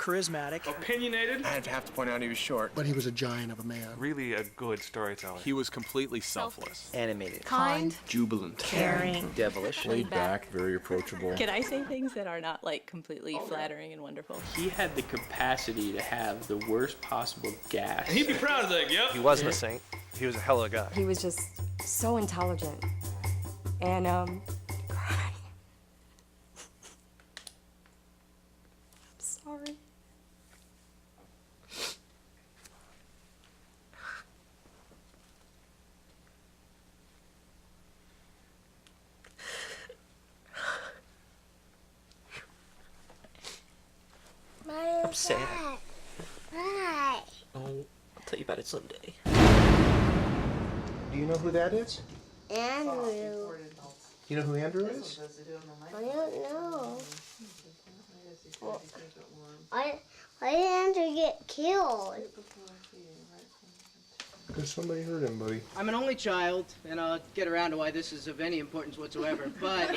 charismatic, opinionated. I'd have to point out he was short. But he was a giant of a man. Really a good storyteller. He was completely selfless. Animated. Kind. Jubilant. Caring. Devilish. Laid back, very approachable. Can I say things that are not like completely flattering and wonderful? He had the capacity to have the worst possible gas. And he'd be proud of that, yep. He wasn't a saint. He was a hell of a guy. He was just so intelligent. And, crying. I'm sorry. I'm sad. Why? Oh, I'll tell you about it someday. Do you know who that is? Andrew. You know who Andrew is? I don't know. Well, why did Andrew get killed? Because somebody hurt him, buddy. I'm an only child, and I'll get around to why this is of any importance whatsoever, but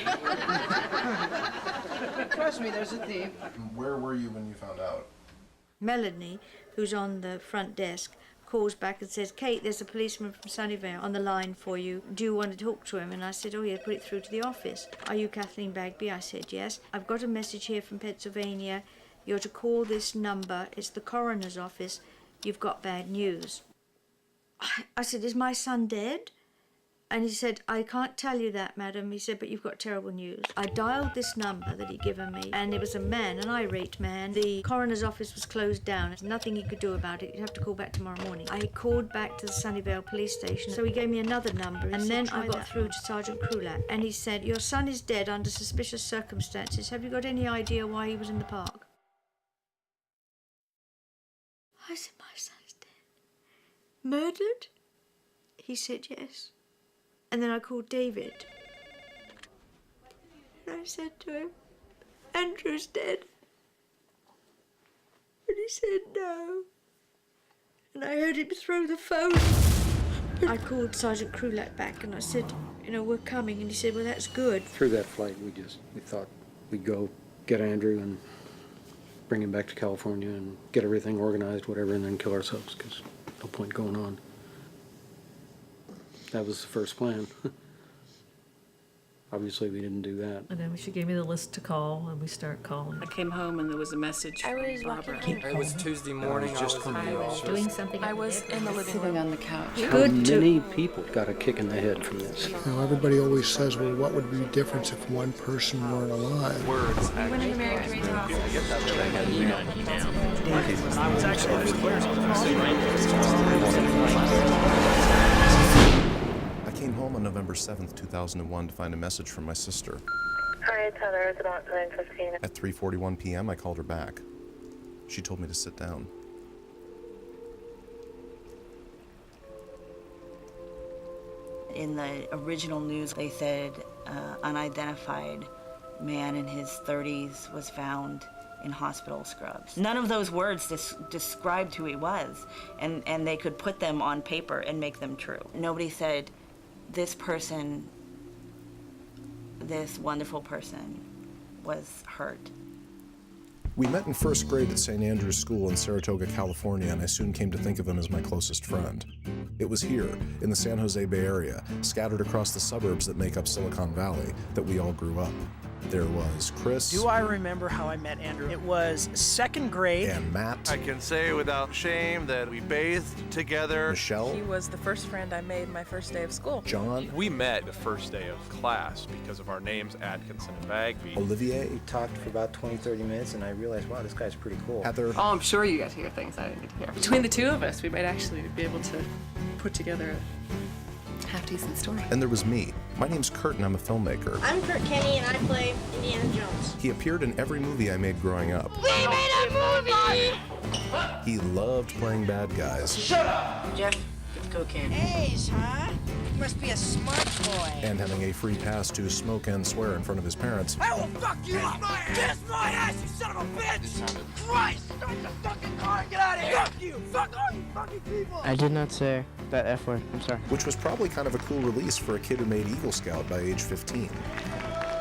trust me, there's a theme. Where were you when you found out? Melanie, who's on the front desk, calls back and says, Kate, there's a policeman from Sunnyvale on the line for you. Do you want to talk to him? And I said, oh, yeah, put it through to the office. Are you Kathleen Bagby? I said, yes. I've got a message here from Pennsylvania. You're to call this number. It's the coroner's office. You've got bad news. I said, is my son dead? And he said, I can't tell you that, madam. He said, but you've got terrible news. I dialed this number that he'd given me, and it was a man, an irate man. The coroner's office was closed down. There's nothing he could do about it. You'd have to call back tomorrow morning. I called back to the Sunnyvale police station, so he gave me another number, and then I got through to Sergeant Krulak, and he said, your son is dead under suspicious circumstances. Have you got any idea why he was in the park? I said, my son is dead. Murdered? He said yes. And then I called David. And I said to him, Andrew's dead. And he said no. And I heard him throw the phone. I called Sergeant Krulak back and I said, you know, we're coming. And he said, well, that's good. Through that flight, we thought we'd go get Andrew and bring him back to California and get everything organized, whatever, and then kill ourselves, because no point going on. That was the first plan. Obviously, we didn't do that. And then she gave me the list to call, and we start calling. I came home, and there was a message. I was walking home. It was Tuesday morning. I was Doing something. I was in the living room on the couch. How many people got a kick in the head from this? You know, everybody always says, well, what would be the difference if one person weren't alive? Words. We went into Mary Carey's office. I was actually I came home on November 7th, 2001 to find a message from my sister. Hi, it's Heather. It's about 9:15. At 3:41 p.m., I called her back. She told me to sit down. In the original news, they said unidentified man in his 30s was found in hospital scrubs. None of those words described who he was, and they could put them on paper and make them true. Nobody said, this person, this wonderful person, was hurt. We met in first grade at St. Andrew's School in Saratoga, California, and I soon came to think of him as my closest friend. It was here, in the San Jose Bay Area, scattered across the suburbs that make up Silicon Valley, that we all grew up. There was Chris. Do I remember how I met Andrew? It was second grade. And Matt. I can say without shame that we bathed together. Michelle. He was the first friend I made my first day of school. John. We met the first day of class because of our names, Atkinson and Bagby. Olivier. We talked for about 20-30 minutes, and I realized, wow, this guy's pretty cool. Heather. Oh, I'm sure you got to hear things I didn't get to hear. Between the two of us, we might actually be able to put together a half-decent story. And there was me. My name's Kurt, and I'm a filmmaker. I'm Kurt Kenny, and I play Indiana Jones. He appeared in every movie I made growing up. We made a movie! He loved playing bad guys. Shut up! Jeff, it's cocaine. A's, huh? You must be a smart boy. And having a free pass to smoke and swear in front of his parents. I will fuck you up! Kiss my ass, you son of a bitch! Christ! Start the fucking car and get out of here! Fuck you! Fuck all you fucking people! I did not say that F word. I'm sorry. Which was probably kind of a cool release for a kid who made Eagle Scout by age 15.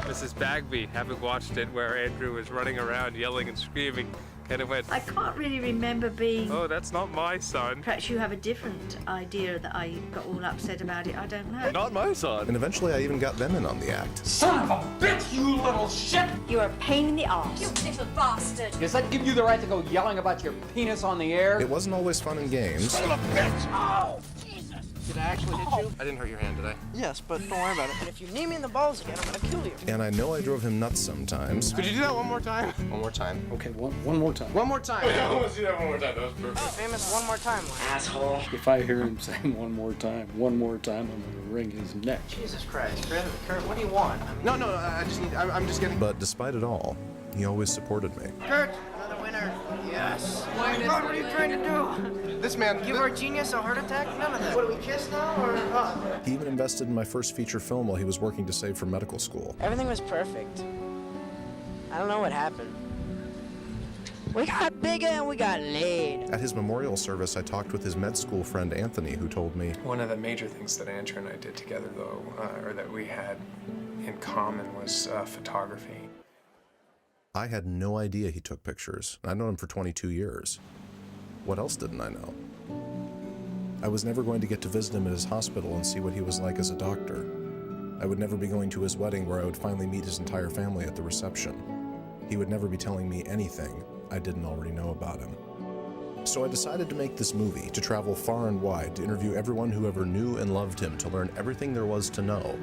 Mrs. Bagby, having watched it where Andrew was running around yelling and screaming, And it went, I can't really remember being... oh, that's not my son. Perhaps you have a different idea that I got all upset about it. I don't know. Not my son. And eventually I even got them in on the act. Son of a bitch, you little shit! You're a pain in the arse. You little bastard! Does that give you the right to go yelling about your penis on the air? It wasn't always fun and games. Son of a bitch! Oh, Jesus! Did I actually hit you? I didn't hurt your hand, did I? Yes, but don't worry about it. And if you knee me in the balls again, I'm gonna kill you. And I know I drove him nuts sometimes. Could you do that one more time? One more time. Okay, one more time. One more time. I want to see that one more time. That was perfect. Famous one more time line. Asshole. If I hear him saying one more time, I'm gonna wring his neck. Jesus Christ, Kurt, what do you want? I mean, No, I'm just getting... But despite it all, he always supported me. Kurt, another winner. Yes. Oh my God, what are you trying to do? This man... Give our genius a heart attack? None of that. What, do we kiss now, or what? He even invested in my first feature film while he was working to save for medical school. Everything was perfect. I don't know what happened. We got bigger and we got laid. At his memorial service, I talked with his med school friend Anthony, who told me, one of the major things that Andrew and I did together, though, or that we had in common, was photography. I had no idea he took pictures. I'd known him for 22 years. What else didn't I know? I was never going to get to visit him at his hospital and see what he was like as a doctor. I would never be going to his wedding where I would finally meet his entire family at the reception. He would never be telling me anything I didn't already know about him. So I decided to make this movie, to travel far and wide, to interview everyone who ever knew and loved him, to learn everything there was to know,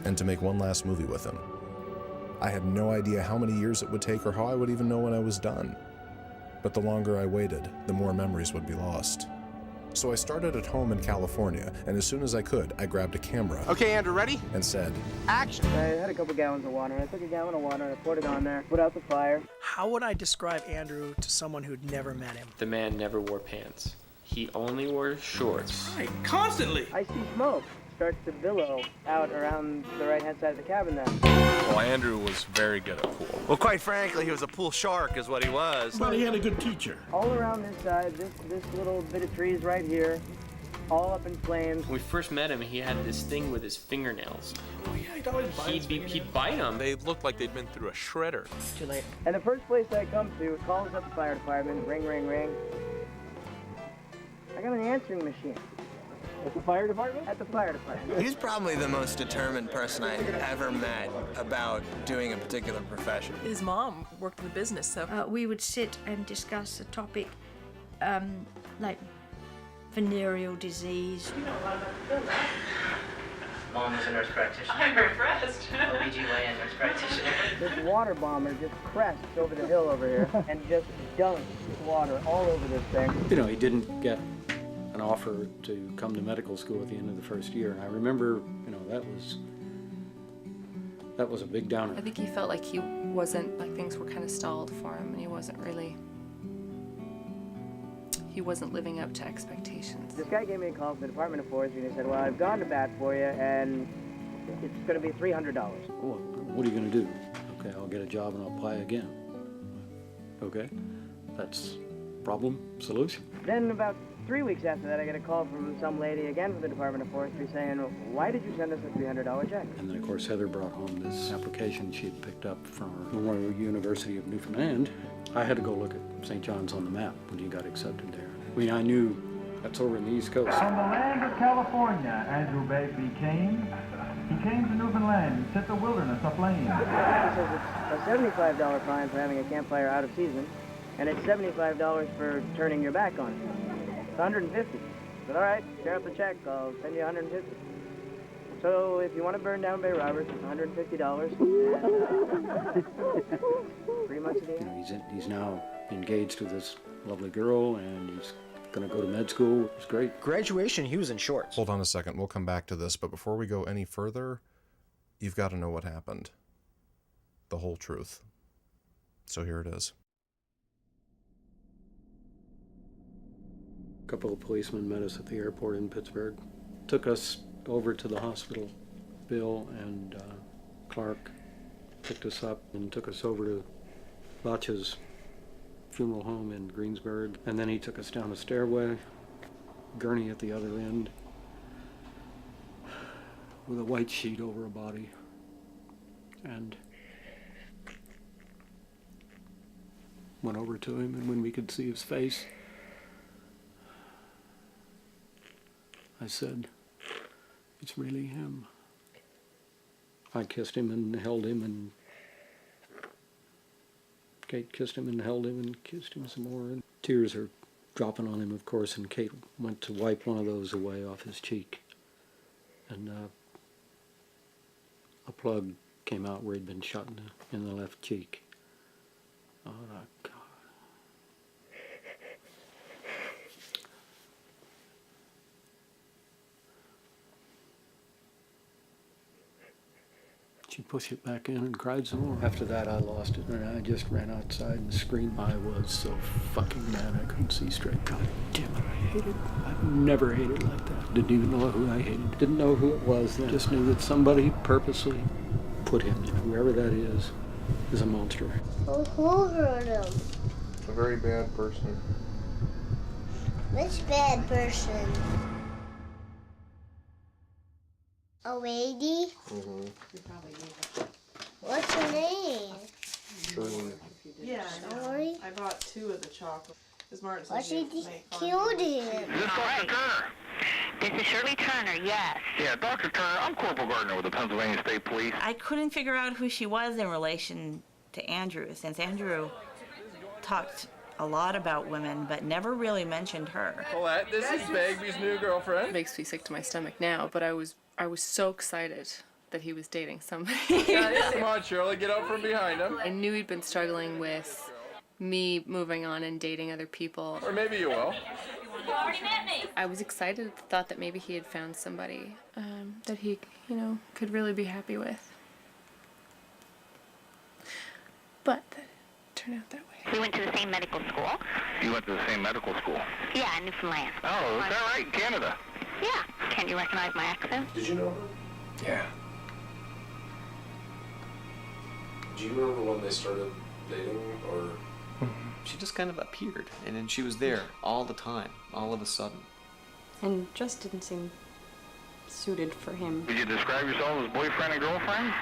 and to make one last movie with him. I had no idea how many years it would take or how I would even know when I was done. But the longer I waited, the more memories would be lost. So I started at home in California, and as soon as I could, I grabbed a camera. Okay, Andrew, ready? And said, Action! I had a couple gallons of water. I took a gallon of water and I poured it on there, put out the fire. How would I describe Andrew to someone who'd never met him? The man never wore pants. He only wore shorts. Right, constantly! I see smoke. Starts to billow out around the right-hand side of the cabin there. Well, Andrew was very good at pool. Well, quite frankly, he was a pool shark is what he was. But he had a good teacher. All around this side, this little bit of trees right here, all up in flames. When we first met him, he had this thing with his fingernails. Oh yeah, he'd always bite his fingernails. He'd bite them. They looked like they'd been through a shredder. It's too late. And the first place I come to calls up the fire department, ring, ring, ring. I got an answering machine. At the fire department? At the fire department. He's probably the most determined person I ever met about doing a particular profession. His mom worked in the business, so... we would sit and discuss a topic like venereal disease. Mom was a nurse practitioner. I'm impressed. OBGYN nurse practitioner. This water bomber just crests over the hill over here and just dunks water all over this thing. You know, he didn't get an offer to come to medical school at the end of the first year. And I remember, you know, that was a big downer. I think he felt like he wasn't, like things were kind of stalled for him, and he wasn't living up to expectations. This guy gave me a call from the Department of Forestry and he said, well, I've gone to bat for you and it's going to be $300. Well, what are you going to do? Okay, I'll get a job and I'll apply again. Okay, that's problem, solution. Then about 3 weeks after that, I get a call from some lady again from the Department of Forestry saying, why did you send us a $300 check? And then, of course, Heather brought home this application she'd picked up from Memorial University of Newfoundland. I had to go look at St. John's on the map when he got accepted there. I mean, I knew that's over in the East Coast. From the land of California, Andrew Bagby came. He came to Newfoundland and set the wilderness aflame. He says it's a $75 fine for having a campfire out of season, and it's $75 for turning your back on it. It's $150. I said, all right, tear up the check, I'll send you $150. So if you want to burn down Bay Roberts, it's $150. And, 3 months of the year. You know, he's now engaged to this lovely girl, and he's going to go to med school. It's great. Graduation, he was in shorts. Hold on a second, we'll come back to this, but before we go any further, you've got to know what happened. The whole truth. So here it is. A couple of policemen met us at the airport in Pittsburgh. Took us over to the hospital. Bill and Clark picked us up and took us over to Botch's funeral home in Greensburg. And then he took us down a stairway, gurney at the other end, with a white sheet over a body. And went over to him, and when we could see his face, I said, "It's really him." I kissed him and held him, and Kate kissed him and held him and kissed him some more. And tears are dropping on him, of course, and Kate went to wipe one of those away off his cheek. And a plug came out where he'd been shot in the left cheek. Oh, God. She pushed it back in and cried some more. After that, I lost it, and I just ran outside and screamed. I was so fucking mad I couldn't see straight. God damn it, I hated it. I've never hated like that. Didn't even know who I hated. Didn't know who it was then. Just knew that somebody purposely put him there. Whoever that is a monster. Who hurt him? A very bad person. Which bad person? A lady? Mm-hmm. What's her name? Shirley. Yeah, Shirley? I bought 2 of the chocolate. Because Martin Why said she make killed him? Is this Dr. Turner? This is Shirley Turner, yes. Yeah, Dr. Turner, I'm Corporal Gardner with the Pennsylvania State Police. I couldn't figure out who she was in relation to Andrew, since Andrew talked a lot about women, but never really mentioned her. Colette, this is Bagby's new girlfriend. It makes me sick to my stomach now, but I was so excited that he was dating somebody. Come on, Shirley, get out from behind him. I knew he'd been struggling with me moving on and dating other people. Or maybe you will. You already met me. I was excited at the thought that maybe he had found somebody that he, could really be happy with. But that turned out that way. We went to the same medical school. You went to the same medical school? Yeah, in Newfoundland. Oh, is that right? Canada? Yeah. Can't you recognize my accent? Did you know her? Yeah. Do you remember when they started dating, or? She just kind of appeared, and then she was there all the time, all of a sudden. And just didn't seem suited for him. Did you describe yourself as boyfriend and girlfriend?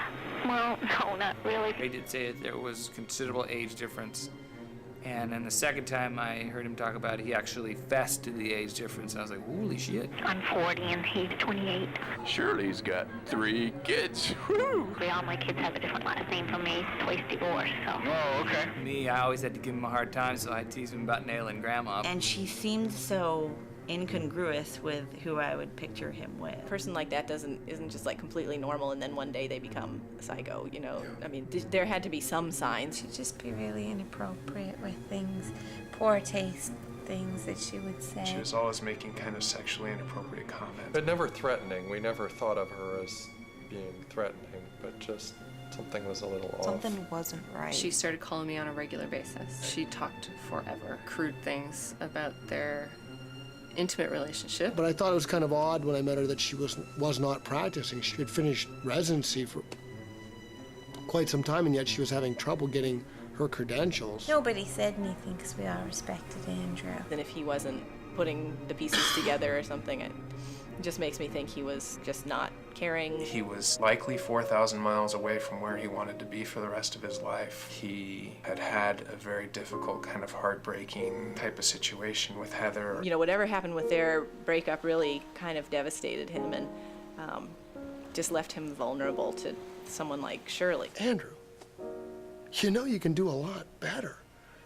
Well, no, not really. They did say that there was considerable age difference. And then the second time I heard him talk about it, he actually fessed to the age difference. And I was like, holy shit. I'm 40 and he's 28. Shirley's got 3 kids. Woo! All my kids have a different last name from me, twice divorced, so. Oh, okay. Me, I always had to give him a hard time, so I teased him about nailing grandma. And she seemed so incongruous with who I would picture him with. A person like that isn't just like completely normal and then one day they become a psycho, I mean, there had to be some signs. She'd just be really inappropriate with things, poor taste things that she would say. She was always making kind of sexually inappropriate comments. But never threatening. We never thought of her as being threatening, but just something was a little off. Something wasn't right. She started calling me on a regular basis. She talked forever, crude things about their intimate relationship. But I thought it was kind of odd when I met her that she was not practicing. She had finished residency for quite some time, and yet she was having trouble getting her credentials. Nobody said anything because we all respected Andrew. And if he wasn't putting the pieces together or something, it just makes me think he was just not caring. He was likely 4,000 miles away from where he wanted to be for the rest of his life. He had had a very difficult, kind of heartbreaking type of situation with Heather. Whatever happened with their breakup really kind of devastated him and just left him vulnerable to someone like Shirley. Andrew, you can do a lot better.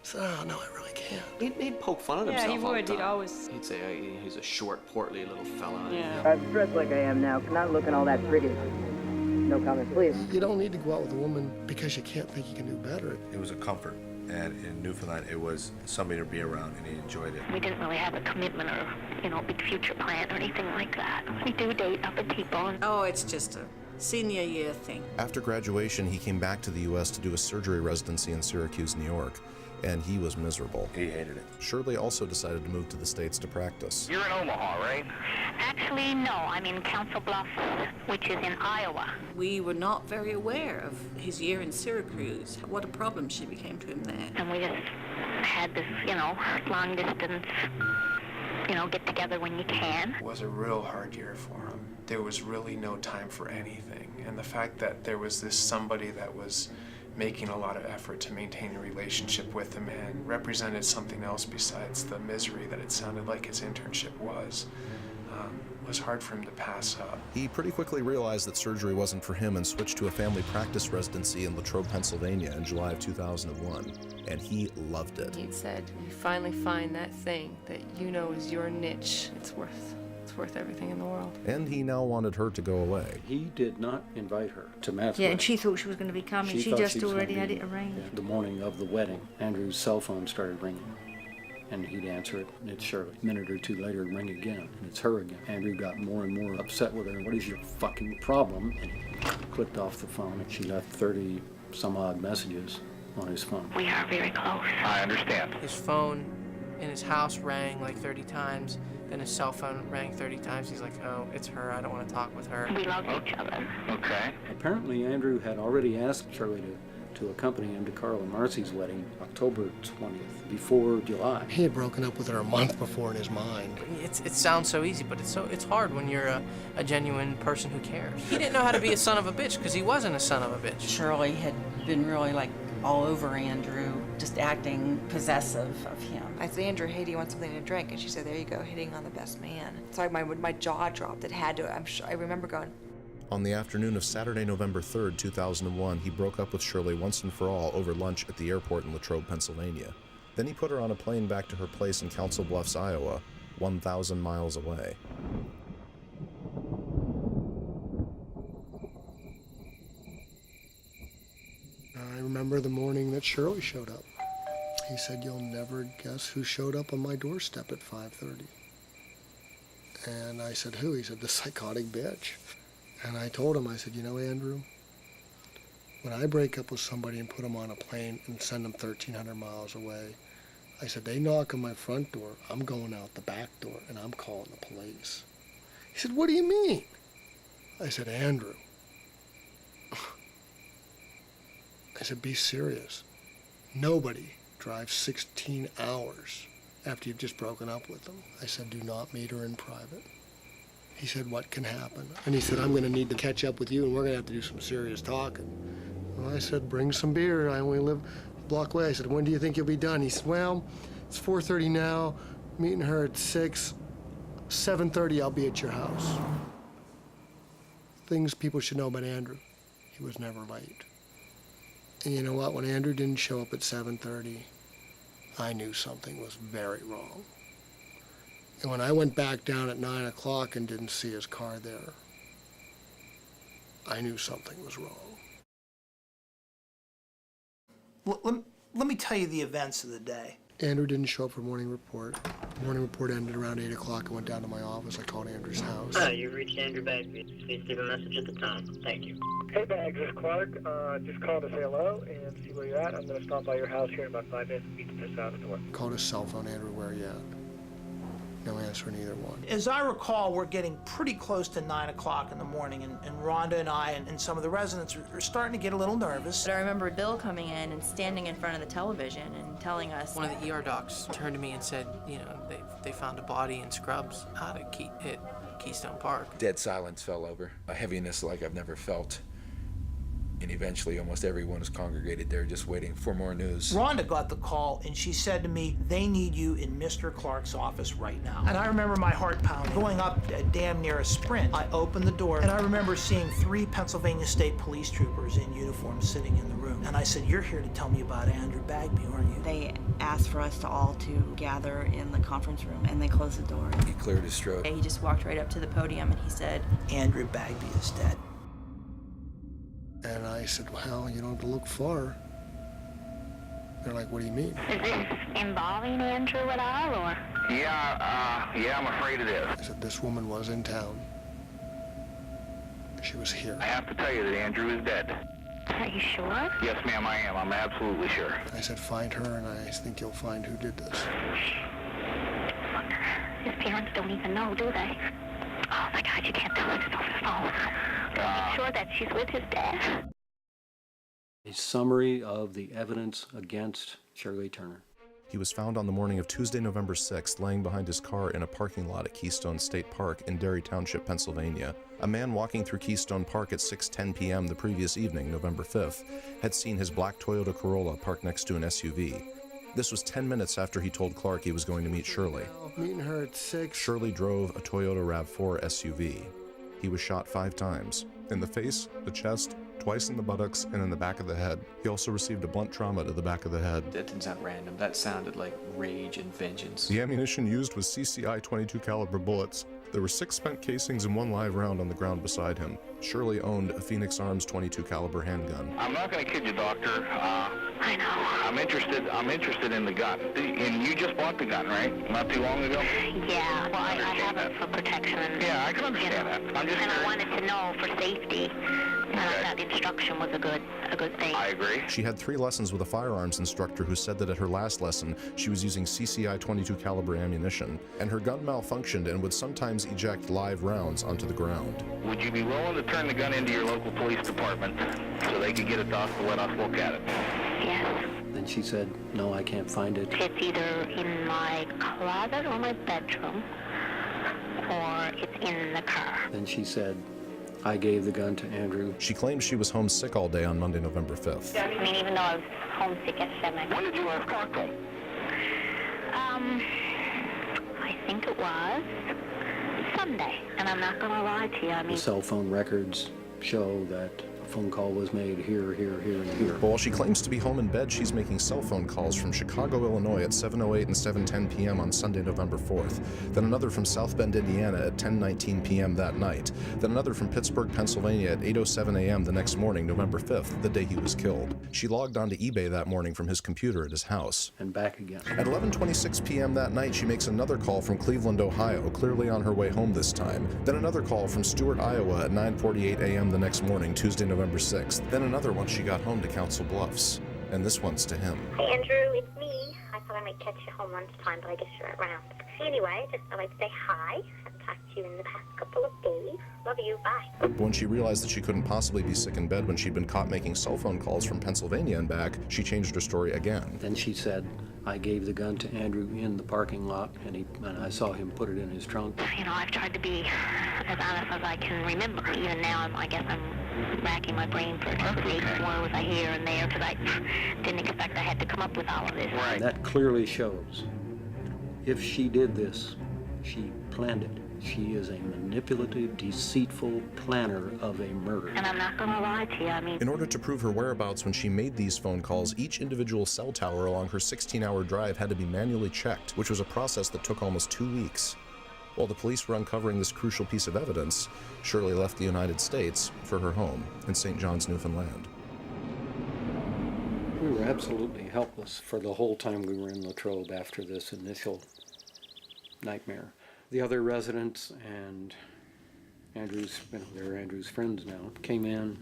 So, oh, no, I really can't. He'd poke fun at himself he all would. the time. He'd always... He'd say he's a short, portly little fella. Yeah. I'm dressed like I am now, not looking all that pretty. No comment, please. You don't need to go out with a woman because you can't think you can do better. It was a comfort, and in Newfoundland, it was somebody to be around, and he enjoyed it. We didn't really have a commitment or, big future plan or anything like that. We do date other people. Oh, it's just a senior year thing. After graduation, he came back to the U.S. to do a surgery residency in Syracuse, New York, and he was miserable. He hated it. Shirley also decided to move to the States to practice. You're in Omaha, right? Actually, no. I'm in Council Bluffs, which is in Iowa. We were not very aware of his year in Syracuse, what a problem she became to him there. And we just had this, long distance, get together when you can. It was a real hard year for him. There was really no time for anything. And the fact that there was this somebody that was making a lot of effort to maintain a relationship with the man represented something else besides the misery that it sounded like his internship was hard for him to pass up. He pretty quickly realized that surgery wasn't for him and switched to a family practice residency in Latrobe, Pennsylvania in July of 2001, and he loved it. He said, you finally find that thing that you know is your niche. It's worth everything in the world. And he now wanted her to go away. He did not invite her to Matt's Yeah, wedding. and she thought she was going to be coming. She thought just she was already gonna had be- it arranged. The morning of the wedding, Andrew's cell phone started ringing. And he'd answer it, and it's Shirley. A minute or two later, it'd ring again, and it's her again. Andrew got more and more upset with her. What is your fucking problem? And he clicked off the phone, and she left 30 some odd messages on his phone. We are very close. I understand. His phone in his house rang like 30 times, then his cell phone rang 30 times. He's like, oh, it's her, I don't want to talk with her. We love each other. Okay. Apparently, Andrew had already asked Shirley to accompany him to Carl and Marcy's wedding, October 20th, before July. He had broken up with her a month before in his mind. It sounds so easy, but it's hard when you're a genuine person who cares. He didn't know how to be a son of a bitch because he wasn't a son of a bitch. Shirley had been really like all over Andrew, just acting possessive of him. I said, Andrew, hey, do you want something to drink? And she said, there you go, hitting on the best man. So my jaw dropped. It had to. I remember going. On the afternoon of Saturday, November 3rd, 2001, he broke up with Shirley once and for all over lunch at the airport in Latrobe, Pennsylvania. Then he put her on a plane back to her place in Council Bluffs, Iowa, 1,000 miles away. I remember the morning that Shirley showed up. He said, you'll never guess who showed up on my doorstep at 5:30. And I said, who? He said, the psychotic bitch. And I told him, I said, you know, Andrew, when I break up with somebody and put them on a plane and send them 1,300 miles away, I said, they knock on my front door, I'm going out the back door, and I'm calling the police. He said, what do you mean? I said, Andrew. I said, be serious. Nobody drives 16 hours after you've just broken up with them. I said, do not meet her in private. He said, what can happen? And he said, I'm going to need to catch up with you, and we're going to have to do some serious talking. Well, I said, bring some beer. I only live a block away. I said, when do you think you'll be done? He said, well, it's 4:30 now. Meeting her at 6. 7:30, I'll be at your house. Things people should know about Andrew. He was never late. And you know what? When Andrew didn't show up at 7:30, I knew something was very wrong. And when I went back down at 9 o'clock and didn't see his car there, I knew something was wrong. Let me tell you the events of the day. Andrew didn't show up for morning report. Morning report ended around 8 o'clock. I went down to my office. I called Andrew's house. Hi, you reached Andrew Bagby. Please leave a message at the tone. Thank you. Hey, Bags, this is Clark. Just called to say hello and see where you're at. I'm going to stop by your house here in about 5 minutes and meet you just out the door. Called his cell phone, Andrew, where are you at? No answer in either one. As I recall, we're getting pretty close to 9 o'clock in the morning, and Rhonda and I and some of the residents are starting to get a little nervous. But I remember Bill coming in and standing in front of the television and telling us. One of the ER docs turned to me and said, you know, they found a body in scrubs out at Keystone Park. Dead silence fell over, a heaviness like I've never felt. And eventually almost everyone was congregated there just waiting for more news. Rhonda got the call, and she said to me, they need you in Mr. Clark's office right now. And I remember my heart pounding, going up damn near a sprint. I opened the door, and I remember seeing 3 Pennsylvania State Police troopers in uniform sitting in the room. And I said, you're here to tell me about Andrew Bagby, aren't you? They asked for us to all to gather in the conference room, and they closed the door. He cleared his throat. He just walked right up to the podium, and he said, Andrew Bagby is dead. And I said, well, you don't have to look far. They're like, what do you mean? Is this involving Andrew at all, or? Yeah, I'm afraid it is. I said, this woman was in town. She was here. I have to tell you that Andrew is dead. Are you sure? Yes, ma'am, I am. I'm absolutely sure. I said, find her, and I think you'll find who did this. His parents don't even know, do they? Oh, my God, you can't tell us over the phone. Are you sure that she's with his dad? A summary of the evidence against Shirley Turner. He was found on the morning of Tuesday, November 6th, laying behind his car in a parking lot at Keystone State Park in Derry Township, Pennsylvania. A man walking through Keystone Park at 6:10 p.m. the previous evening, November 5th, had seen his black Toyota Corolla parked next to an SUV. This was 10 minutes after he told Clark he was going to meet Shirley. Meeting her at 6. Shirley drove a Toyota RAV4 SUV. He was shot 5 times. In the face, the chest, twice in the buttocks, and in the back of the head. He also received a blunt trauma to the back of the head. That didn't sound random. That sounded like rage and vengeance. The ammunition used was CCI .22 caliber bullets. There were 6 spent casings and 1 live round on the ground beside him. Shirley owned a Phoenix Arms .22 caliber handgun. I'm not going to kid you, Doctor. I know. I'm interested in the gun. And you just bought the gun, right? Not too long ago? Yeah, well, I have it for protection. Yeah, I can understand that. I'm just and I wanted to know for safety. And I thought the instruction was a good thing. I agree. She had 3 lessons with a firearms instructor who said that at her last lesson, she was using CCI .22 caliber ammunition, and her gun malfunctioned and would sometimes eject live rounds onto the ground. Would you be willing to turn the gun into your local police department so they could get it to us to let us look at it? Yes. Then she said, no, I can't find it. It's either in my closet or my bedroom, or it's in the car. Then she said, I gave the gun to Andrew. She claimed she was homesick all day on Monday, November 5th. I mean, even though I was homesick at 7. When did you last Clark home? I think it was Sunday, and I'm not going to lie to you. I mean, The cell phone records show that a phone call was made here, here, here, and here. But while she claims to be home in bed, she's making cell phone calls from Chicago, Illinois at 7:08 and 7:10 p.m. on Sunday, November 4th. Then another from South Bend, Indiana at 10:19 p.m. that night. Then another from Pittsburgh, Pennsylvania at 8:07 a.m. the next morning, November 5th, the day he was killed. She logged onto eBay that morning from his computer at his house. And back again. At 11:26 p.m. that night, she makes another call from Cleveland, Ohio, clearly on her way home this time. Then another call from Stuart, Iowa at 9:48 a.m. the next morning, Tuesday, November 6th. Then another once she got home to Council Bluffs. And this one's to him. Hey, Andrew, it's me. I thought I might catch you home lunchtime, but I guess you're around. See, anyway, just thought I'd say hi. Haven't talked to you in the past couple of days. Love you. Bye. But when she realized that she couldn't possibly be sick in bed when she'd been caught making cell phone calls from Pennsylvania and back, she changed her story again. Then she said, I gave the gun to Andrew in the parking lot, and I saw him put it in his trunk. You know, I've tried to be as honest as I can remember. Even now, I guess I'm racking my brain for dates. Where was I here and there? Because I didn't expect I had to come up with all of this. And that clearly shows if she did this, she planned it. She is a manipulative, deceitful planner of a murder. And I'm not going to lie to you. I mean, In order to prove her whereabouts when she made these phone calls, each individual cell tower along her 16-hour drive had to be manually checked, which was a process that took almost 2 weeks. While the police were uncovering this crucial piece of evidence, Shirley left the United States for her home in St. John's, Newfoundland. We were absolutely helpless for the whole time we were in Latrobe after this initial nightmare. The other residents and Andrew's, they're Andrew's friends now, came in,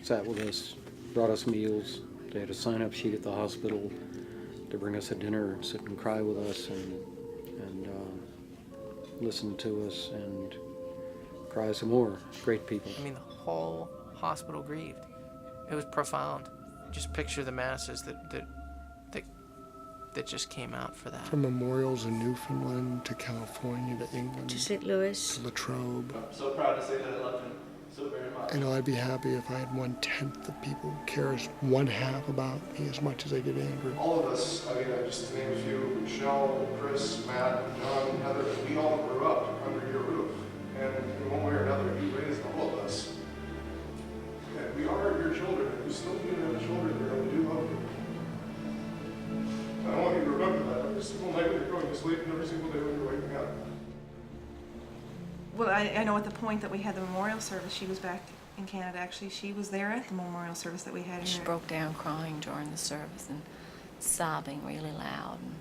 sat with us, brought us meals. They had a sign-up sheet at the hospital to bring us a dinner and sit and cry with us and listen to us and cry some more. Great people. I mean, the whole hospital grieved. It was profound. Just picture the masses that just came out for that. From memorials in Newfoundland to California to England To St. Louis. to Latrobe. I'm so proud to say that I love him so very much. I know I'd be happy if I had 1/10 of people who care 1/2 about me as much as I did Andrew. All of us, I mean, just to name a few, Michelle, Chris, Matt, John, Heather, we all grew up under your roof. And in one way or another, you raised all of us. And we are your children. We still do have children here, and we do love you. I want you to remember that every single night when you're going to sleep and every single day when you're waking up. Well, I know at the point that we had the memorial service, she was back in Canada. Actually, she was there at the memorial service that we had She here. broke down crying during the service and sobbing really loud. And,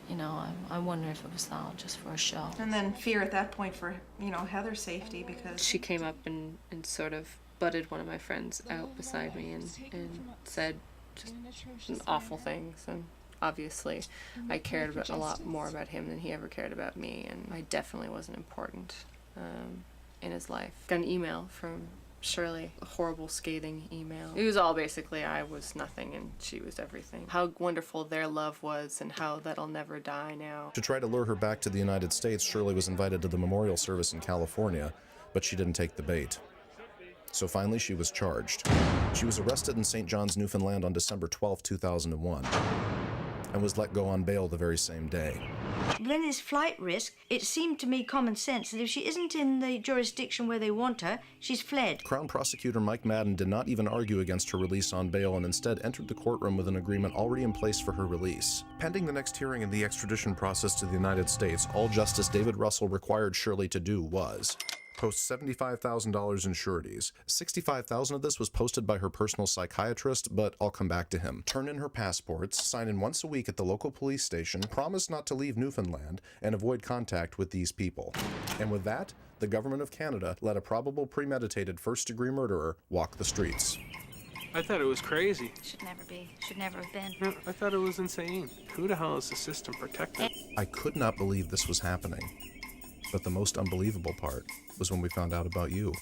you know, I wonder if it was all just for a show. And then fear at that point for, you know, Heather's safety because She came up and sort of butted one of my friends out beside me and said just awful things. And obviously, I cared a lot more about him than he ever cared about me, and I definitely wasn't important in his life. Got an email from Shirley a horrible scathing email. It was all basically I was nothing and she was everything. How wonderful their love was and how that'll never die now. To try to lure her back to the United States, Shirley was invited to the memorial service in California, but she didn't take the bait. So finally, she was charged. She was arrested in St. John's, Newfoundland on December 12, 2001, and was let go on bail the very same day. Then this flight risk, it seemed to me common sense that if she isn't in the jurisdiction where they want her, she's fled. Crown Prosecutor Mike Madden did not even argue against her release on bail and instead entered the courtroom with an agreement already in place for her release. Pending the next hearing in the extradition process to the United States, all Justice David Russell required Shirley to do was post $75,000 in sureties. $65,000 of this was posted by her personal psychiatrist, but I'll come back to him. Turn in her passports, sign in once a week at the local police station, promise not to leave Newfoundland, and avoid contact with these people. And with that, the government of Canada let a probable premeditated first-degree murderer walk the streets. I thought it was crazy. Should never be. Should never have been. No, I thought it was insane. Who the hell is the system protecting? I could not believe this was happening. But the most unbelievable part was when we found out about you.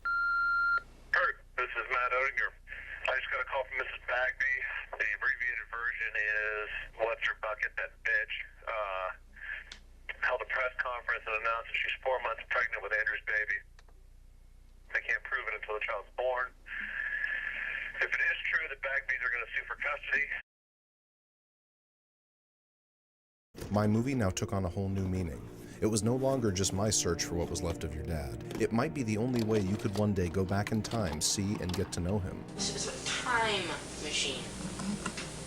Kurt, this is Matt Odinger. I just got a call from Mrs. Bagby. The abbreviated version is, what's her bucket, that bitch, held a press conference and announced that she's 4 months pregnant with Andrew's baby. They can't prove it until the child's born. If it is true that Bagby's are going to sue for custody. My movie now took on a whole new meaning. It was no longer just my search for what was left of your dad. It might be the only way you could one day go back in time, see, and get to know him. This is a time machine.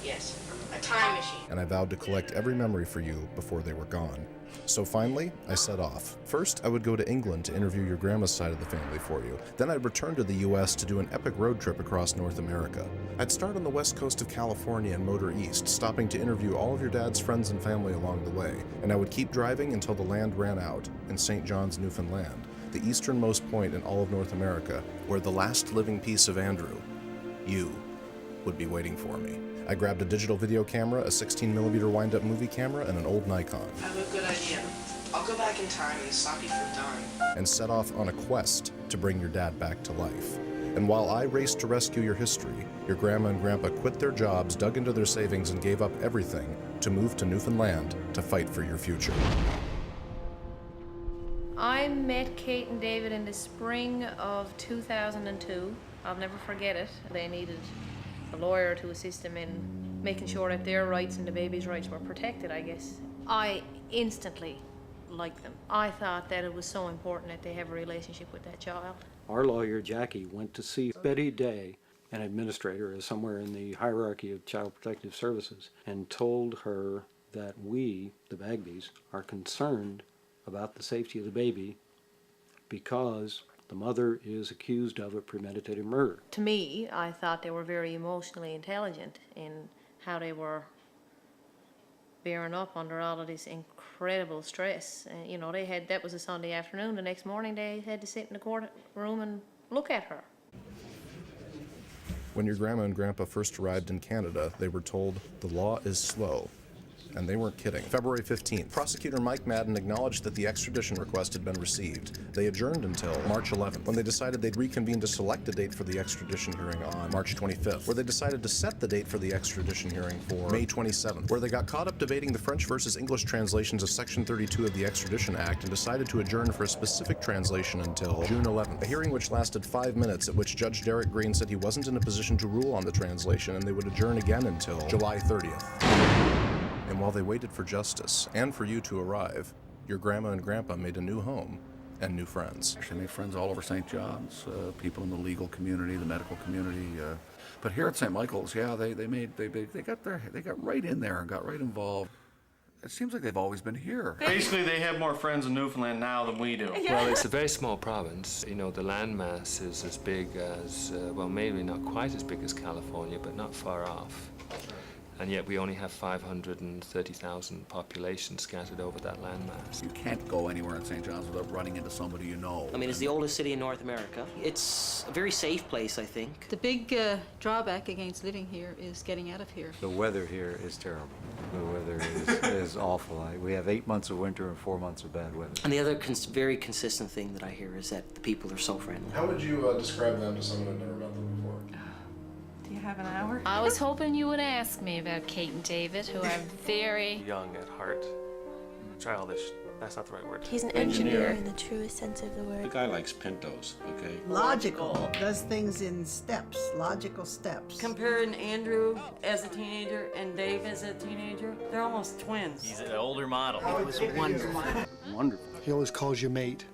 Yes, a time machine. And I vowed to collect every memory for you before they were gone. So finally, I set off. First, I would go to England to interview your grandma's side of the family for you. Then I'd return to the US to do an epic road trip across North America. I'd start on the west coast of California and motor east, stopping to interview all of your dad's friends and family along the way. And I would keep driving until the land ran out in St. John's, Newfoundland, the easternmost point in all of North America, where the last living piece of Andrew, you, would be waiting for me. I grabbed a digital video camera, a 16mm wind-up movie camera, and an old Nikon. I have a good idea. I'll go back in time and stop you from dying. And set off on a quest to bring your dad back to life. And while I raced to rescue your history, your grandma and grandpa quit their jobs, dug into their savings, and gave up everything to move to Newfoundland to fight for your future. I met Kate and David in the spring of 2002. I'll never forget it. They needed a lawyer to assist them in making sure that their rights and the baby's rights were protected, I guess. I instantly liked them. I thought that it was so important that they have a relationship with that child. Our lawyer, Jackie, went to see Betty Day, an administrator, is somewhere in the hierarchy of Child Protective Services, and told her that we, the Bagbys, are concerned about the safety of the baby because the mother is accused of a premeditated murder. To me, I thought they were very emotionally intelligent in how they were bearing up under all of this incredible stress. And, you know, that was a Sunday afternoon. The next morning they had to sit in the courtroom and look at her. When your grandma and grandpa first arrived in Canada, they were told the law is slow. And they weren't kidding. February 15th, Prosecutor Mike Madden acknowledged that the extradition request had been received. They adjourned until March 11th, when they decided they'd reconvene to select a date for the extradition hearing on March 25th, where they decided to set the date for the extradition hearing for May 27th, where they got caught up debating the French versus English translations of Section 32 of the Extradition Act and decided to adjourn for a specific translation until June 11th, a hearing which lasted 5 minutes, at which Judge Derek Green said he wasn't in a position to rule on the translation and they would adjourn again until July 30th. And while they waited for justice and for you to arrive, your grandma and grandpa made a new home and new friends. Actually made friends all over St. John's, people in the legal community, the medical community. But here at St. Michael's, yeah, they got right in there and got right involved. It seems like they've always been here. Basically, they have more friends in Newfoundland now than we do. Well, it's a very small province. You know, the landmass is as big as, well, maybe not quite as big as California, but not far off. And yet we only have 530,000 population scattered over that landmass. You can't go anywhere in St. John's without running into somebody you know. I mean, it's the oldest city in North America. It's a very safe place, I think. The big drawback against living here is getting out of here. The weather here is terrible. The weather is awful. We have 8 months of winter and 4 months of bad weather. And the other very consistent thing that I hear is that the people are so friendly. How would you describe them to someone who'd never met them before? Do you have an hour? I was hoping you would ask me about Kate and David, who are very Young at heart. Childish. That's not the right word. He's an engineer in the truest sense of the word. The guy likes Pintos, okay? Logical, does things in steps, logical steps. Comparing Andrew as a teenager and Dave as a teenager, they're almost twins. He's an older model. It was wonderful. Wonderful. He always calls you mate.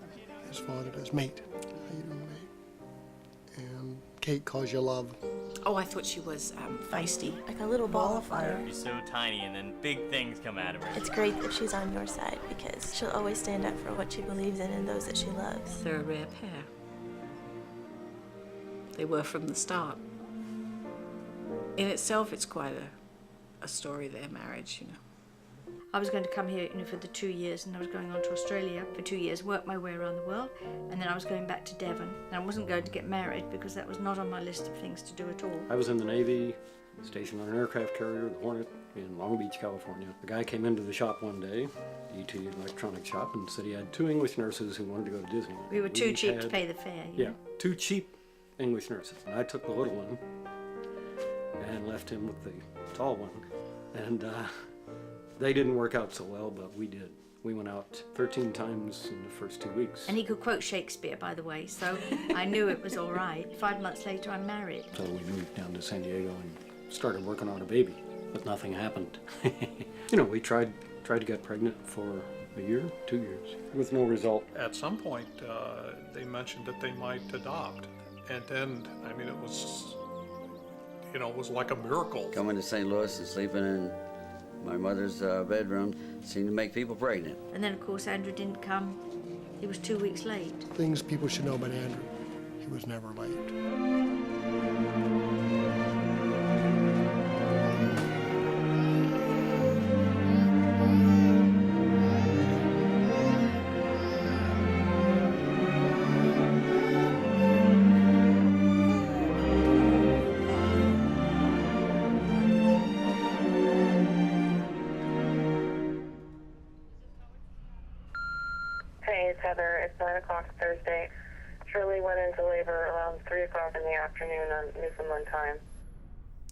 His father does. Mate. How you doing, mate? And Kate calls you love. Oh, I thought she was feisty. Like a little ball of fire. She's so tiny, and then big things come out of her. It's great that she's on your side because she'll always stand up for what she believes in and those that she loves. They're a rare pair. They were from the start. In itself, it's quite a story, their marriage, you know. I was going to come here, for the 2 years, and I was going on to Australia for 2 years, work my way around the world, and then I was going back to Devon. And I wasn't going to get married because that was not on my list of things to do at all. I was in the Navy, stationed on an aircraft carrier, the Hornet, in Long Beach, California. The guy came into the shop one day, ET electronics shop, and said he had 2 English nurses who wanted to go to Disney. We were too cheap to pay the fare. Yeah, 2 cheap English nurses. And I took the little one and left him with the tall one. And they didn't work out so well, but we did. We went out 13 times in the first 2 weeks. And he could quote Shakespeare, by the way, so I knew it was all right. 5 months later, I'm married. So we moved down to San Diego and started working on a baby, but nothing happened. We tried to get pregnant for a year, 2 years, with no result. At some point, they mentioned that they might adopt. And then, it was, it was like a miracle. Coming to St. Louis and sleeping in my mother's bedroom seemed to make people pregnant. And then, of course, Andrew didn't come. He was 2 weeks late. Things people should know about Andrew. He was never late. Hey, it's Heather. It's 9 o'clock Thursday. Shirley went into labor around 3 o'clock in the afternoon on Newfoundland time.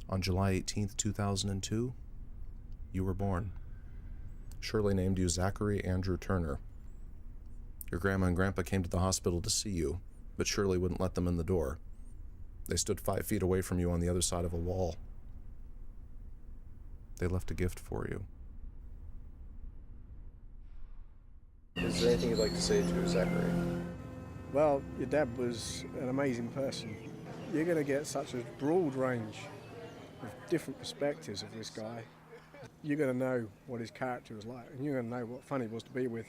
On July 18th, 2002, you were born. Shirley named you Zachary Andrew Turner. Your grandma and grandpa came to the hospital to see you, but Shirley wouldn't let them in the door. They stood 5 feet away from you on the other side of a wall. They left a gift for you. Is there anything you'd like to say to Zachary? Well, your dad was an amazing person. You're going to get such a broad range of different perspectives of this guy. You're going to know what his character was like, and you're going to know what fun he was to be with.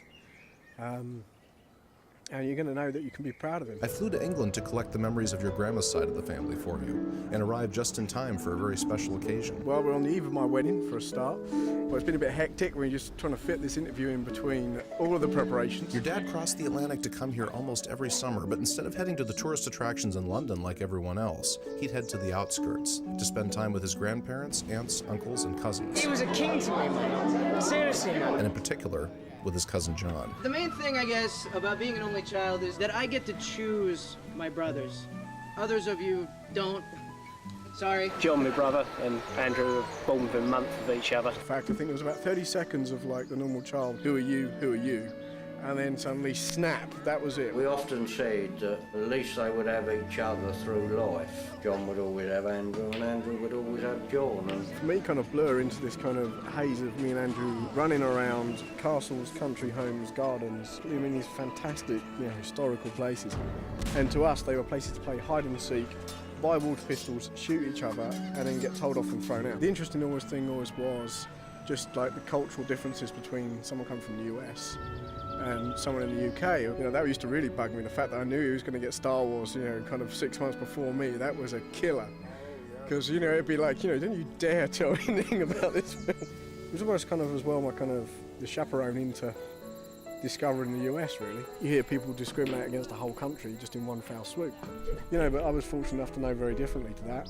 And you're going to know that you can be proud of him. I flew to England to collect the memories of your grandma's side of the family for you, and arrived just in time for a very special occasion. Well, we're on the eve of my wedding, for a start. Well, it's been a bit hectic. We're just trying to fit this interview in between all of the preparations. Your dad crossed the Atlantic to come here almost every summer, but instead of heading to the tourist attractions in London like everyone else, he'd head to the outskirts to spend time with his grandparents, aunts, uncles, and cousins. He was a king to me, man. Seriously, man. And in particular, with his cousin John. The main thing, I guess, about being an only child is that I get to choose my brothers. Others of you don't. Sorry. John, my brother, and Andrew have born within a month of each other. In fact, I think it was about 30 seconds of like the normal child, who are you, who are you? And then suddenly, snap, that was it. We often said that at least they would have each other through life. John would always have Andrew, and Andrew would always have John. And for me, kind of blur into this kind of haze of me and Andrew running around castles, country homes, gardens, these fantastic, historical places. And to us, they were places to play hide and seek, buy water pistols, shoot each other, and then get told off and thrown out. The interesting thing always was just like the cultural differences between someone coming from the US and someone in the UK. That used to really bug me. The fact that I knew he was going to get Star Wars, kind of 6 months before me, that was a killer. Because, it'd be like, don't you dare tell anything about this film. It was almost kind of as well the chaperone into discovering the US, really. You hear people discriminate against the whole country just in one foul swoop. But I was fortunate enough to know very differently to that.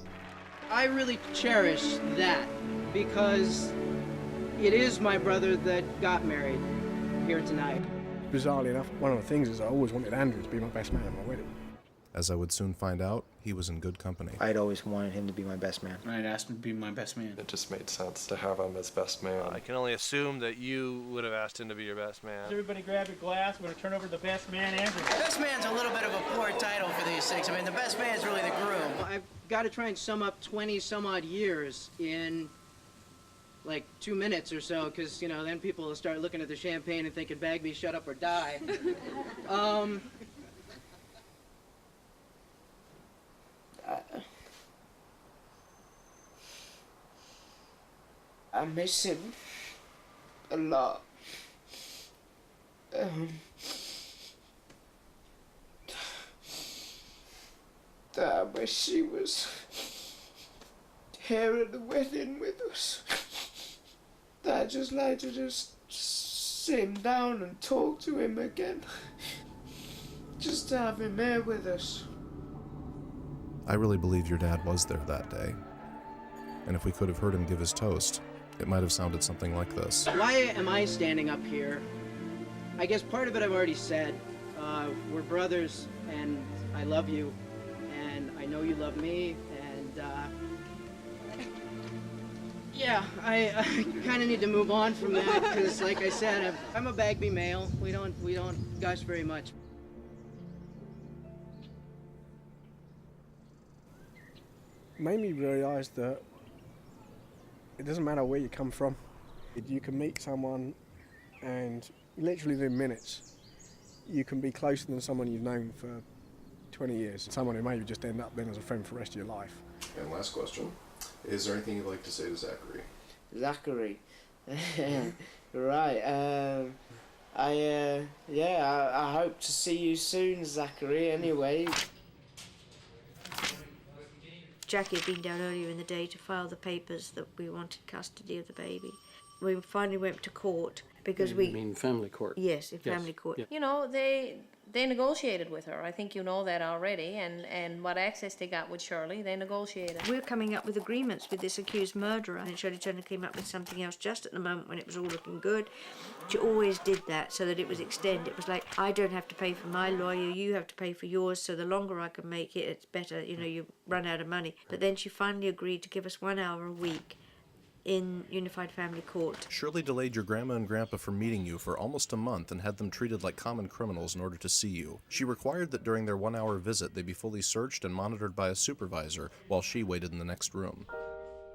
I really cherish that because it is my brother that got married here tonight. Bizarrely enough, one of the things is I always wanted Andrew to be my best man at my wedding. As I would soon find out, he was in good company. I'd always wanted him to be my best man. I'd asked him to be my best man. It just made sense to have him as best man. I can only assume that you would have asked him to be your best man. Everybody grab your glass. We're going to turn over to the best man, Andrew. Best man's a little bit of a poor title for these things. I mean, the best man is really the groom. I've got to try and sum up 20 some odd years in like 2 minutes or so, because, you know, then people will start looking at the champagne and thinking, Bagby, shut up or die. I miss him a lot. I wish he was here at the wedding with us. I'd just like to just sit him down and talk to him again. Just to have him here with us. I really believe your dad was there that day. And if we could have heard him give his toast, it might have sounded something like this. Why am I standing up here? I guess part of it I've already said. We're brothers, and I love you, and I know you love me, and yeah, I kind of need to move on from that, because like I said, I'm a Bagby male. We don't gush very much. Made me realise that it doesn't matter where you come from. You can meet someone and literally within minutes, you can be closer than someone you've known for 20 years. Someone who maybe just end up then as a friend for the rest of your life. And last question, is there anything you'd like to say to Zachary? Zachary. Right. I hope to see you soon, Zachary, anyway. Jackie had been down earlier in the day to file the papers that we wanted custody of the baby. We finally went to court because You mean family court? Yes, in family court. Yeah. You know, they negotiated with her. I think you know that already. And what access they got with Shirley, they negotiated. We're coming up with agreements with this accused murderer, and Shirley Turner came up with something else just at the moment when it was all looking good. She always did that so that it was extended. It was like, I don't have to pay for my lawyer, you have to pay for yours, so the longer I can make it, it's better, you know, you run out of money. But then she finally agreed to give us 1 hour a week in Unified Family Court. Shirley delayed your grandma and grandpa from meeting you for almost a month and had them treated like common criminals in order to see you. She required that during their 1 hour visit they be fully searched and monitored by a supervisor while she waited in the next room.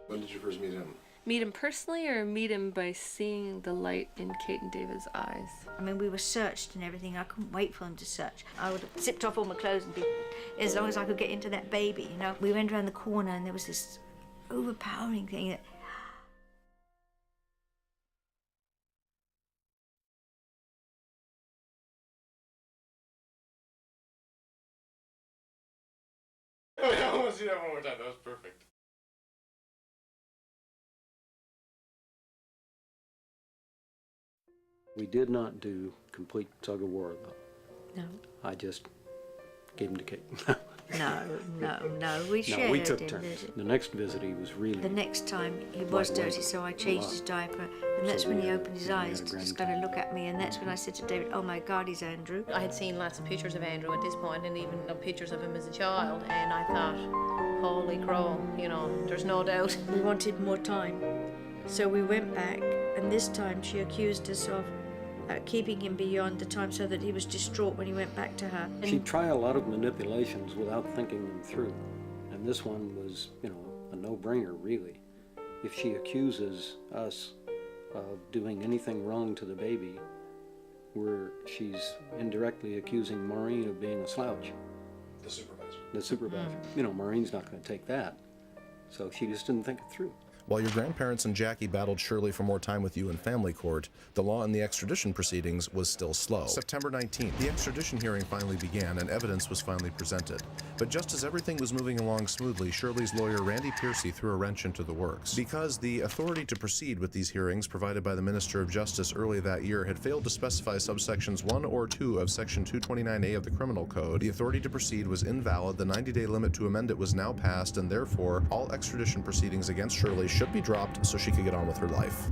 When did you first meet him? Meet him personally or meet him by seeing the light in Kate and David's eyes? I mean, we were searched and everything. I couldn't wait for them to search. I would have zipped off all my clothes and be, as long as I could get into that baby, you know. We went around the corner and there was this overpowering thing that I want to see that one more time. That was perfect. We did not do complete tug of war, though. No. I just gave him to Kate. No. We shared. No, we took in turns. it. The next visit, he was really. The next time he was dirty, so I changed his diaper, and that's when he opened his eyes to just kind of look at me, and that's when I said to David, "Oh my God, he's Andrew." I had seen lots of pictures of Andrew at this point, and even pictures of him as a child, and I thought, holy crow, you know, there's no doubt. We wanted more time, so we went back, and this time she accused us of keeping him beyond the time so that he was distraught when he went back to her. She'd try a lot of manipulations without thinking them through. And this one was, you know, a no-brainer, really. If she accuses us of doing anything wrong to the baby, she's indirectly accusing Maureen of being a slouch. The supervisor. The supervisor. You know, Maureen's not going to take that. So she just didn't think it through. While your grandparents and Jackie battled Shirley for more time with you in family court, the law in the extradition proceedings was still slow. September 19th, the extradition hearing finally began and evidence was finally presented. But just as everything was moving along smoothly, Shirley's lawyer Randy Piercy threw a wrench into the works. Because the authority to proceed with these hearings provided by the Minister of Justice early that year had failed to specify subsections 1 or 2 of Section 229A of the Criminal Code, the authority to proceed was invalid, the 90-day limit to amend it was now passed, and therefore all extradition proceedings against Shirley should be dropped so she could get on with her life.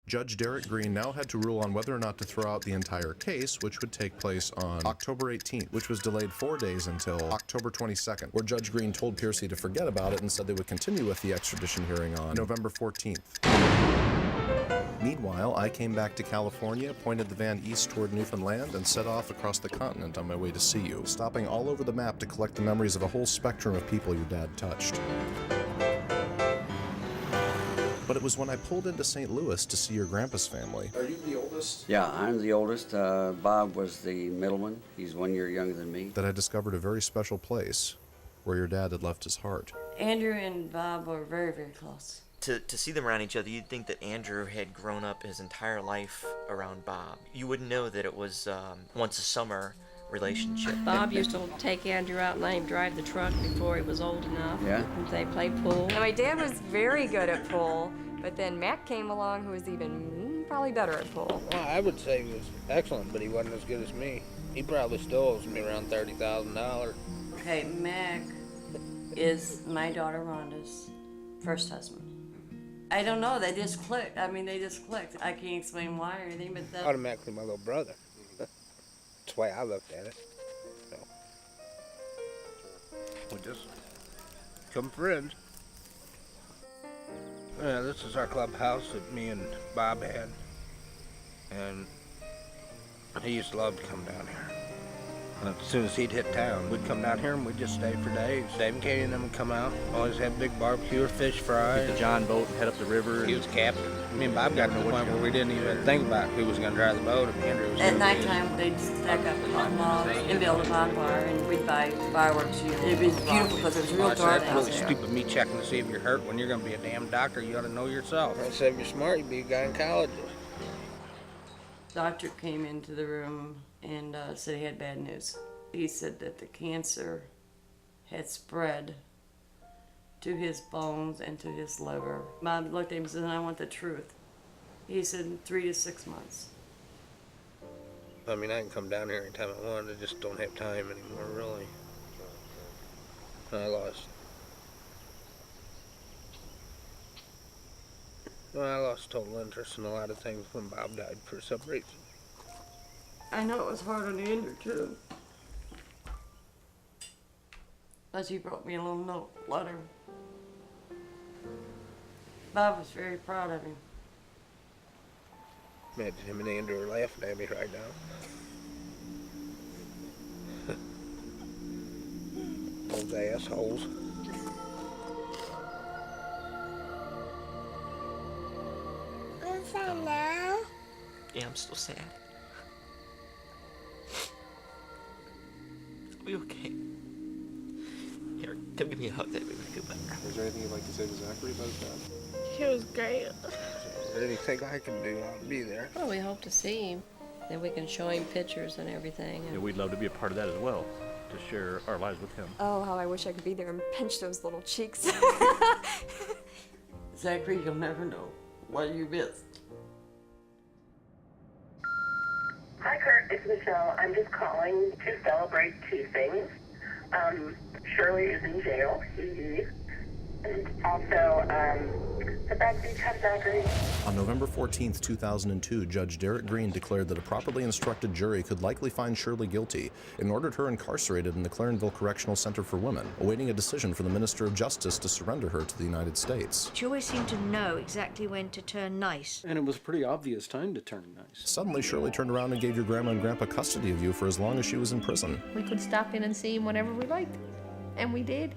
Judge Derek Green now had to rule on whether or not to throw out the entire case, which would take place on October 18th, which was delayed 4 days until October 22nd, where Judge Green told Piercy to forget about it and said they would continue with the extradition hearing on November 14th. Meanwhile, I came back to California, pointed the van east toward Newfoundland, and set off across the continent on my way to see you, stopping all over the map to collect the memories of a whole spectrum of people your dad touched. But it was when I pulled into St. Louis to see your grandpa's family. Are you the oldest? Yeah, I'm the oldest. Bob was the middle one. He's 1 year younger than me. That I discovered a very special place where your dad had left his heart. Andrew and Bob were very, very close. To see them around each other, you'd think that Andrew had grown up his entire life around Bob. You wouldn't know that it was once a summer relationship. Bob used to take Andrew out and let him drive the truck before he was old enough. Yeah. They played pool. And my dad was very good at pool, but then Mac came along who was even probably better at pool. Well, I would say he was excellent, but he wasn't as good as me. He probably still owes me around $30,000. Okay, Mac is my daughter Rhonda's first husband. I don't know, they just clicked. I mean, they just clicked. I can't explain why or anything, but that... Automatically my little brother. That's the way I looked at it. So. We just become friends. Yeah, this is our clubhouse that me and Bob had. And he used to love to come down here. And as soon as he'd hit town, we'd come down here and we'd just stay for days. Dave and Katie and them would come out, always have big barbecue or fish fry. Get the John boat and head up the river. He was captain. Me and Bob got to the point where we didn't even think about who was going to drive the boat. And Andrew was At nighttime, they'd stack up hot logs and build a bonfire, and we'd buy fireworks. It was beautiful because it was real dark That's out really there. stupid me checking to see if you're hurt when you're going to be a damn doctor. You ought to know yourself. I said if you're smart, you'd be a gynecologist. Doctor came into the room and said he had bad news. He said that the cancer had spread to his bones and to his liver. Bob looked at him and said, I want the truth. He said 3 to 6 months. I mean, I can come down here anytime I want. I just don't have time anymore, really. I lost total interest in a lot of things when Bob died for some reason. I know it was hard on Andrew, too. But he wrote me a little letter. Bob was very proud of him. Imagine him and Andrew are laughing at me right now. Those assholes. What's that now? Yeah, I'm still sad. Are we okay? Here, come give me a hug. That makes me feel better. Is there anything you'd like to say to Zachary about his dad? He was great. Is there anything I can do? I'll be there. Well, we hope to see him. Then we can show him pictures and everything. Yeah, we'd love to be a part of that as well, to share our lives with him. Oh, how I wish I could be there and pinch those little cheeks. Zachary, you'll never know what you missed. Hi, Kurt. It's Michelle. I'm just calling to celebrate two things. Shirley is in jail. And also, the bad thing had Zachary. On November 14th, 2002, Judge Derek Green declared that a properly instructed jury could likely find Shirley guilty and ordered her incarcerated in the Clarenville Correctional Center for Women, awaiting a decision from the Minister of Justice to surrender her to the United States. She always seemed to know exactly when to turn nice. And it was a pretty obvious time to turn nice. Suddenly, Shirley turned around and gave your grandma and grandpa custody of you for as long as she was in prison. We could stop in and see him whenever we liked, and we did.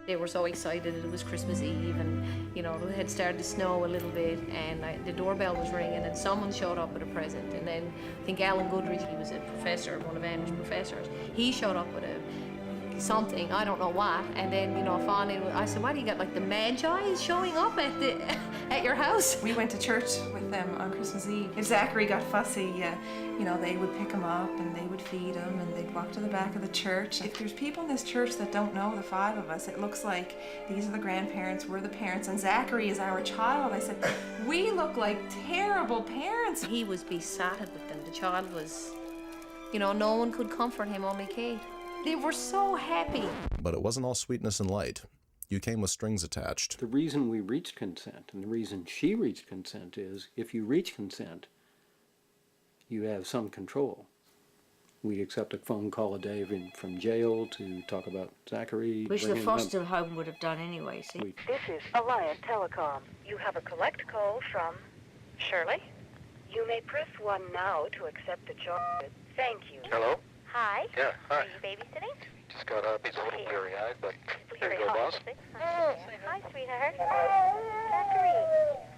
They were so excited. It was Christmas Eve, and it had started to snow a little bit, and the doorbell was ringing, and someone showed up with a present. And then I think Alan Goodrich, he was a professor, one of Andrew's professors, he showed up with something, I don't know what. And then I said, "What do you got? Like the Magi showing up at your house?" We went to church with them on Christmas Eve. If Zachary got fussy, they would pick him up and they would feed him and they'd walk to the back of the church. If there's people in this church that don't know the five of us, it looks like these are the grandparents, we're the parents, and Zachary is our child. I said, we look like terrible parents. He was besotted with them. The child was, no one could comfort him, only Kate. They were so happy. But it wasn't all sweetness and light. You came with strings attached. The reason we reached consent, and the reason she reached consent, is if you reach consent, you have some control. We accept a phone call a day from jail to talk about Zachary. Which the bringing him up. foster home would have done anyway, see? This is Alliant Telecom. You have a collect call from Shirley. You may press 1 now to accept the charge. Thank you. Hello? Hi. Yeah, hi. Are you babysitting? Just got up. He's a little bleary-eyed, but there you go, boss. Hi, sweetheart. Zachary,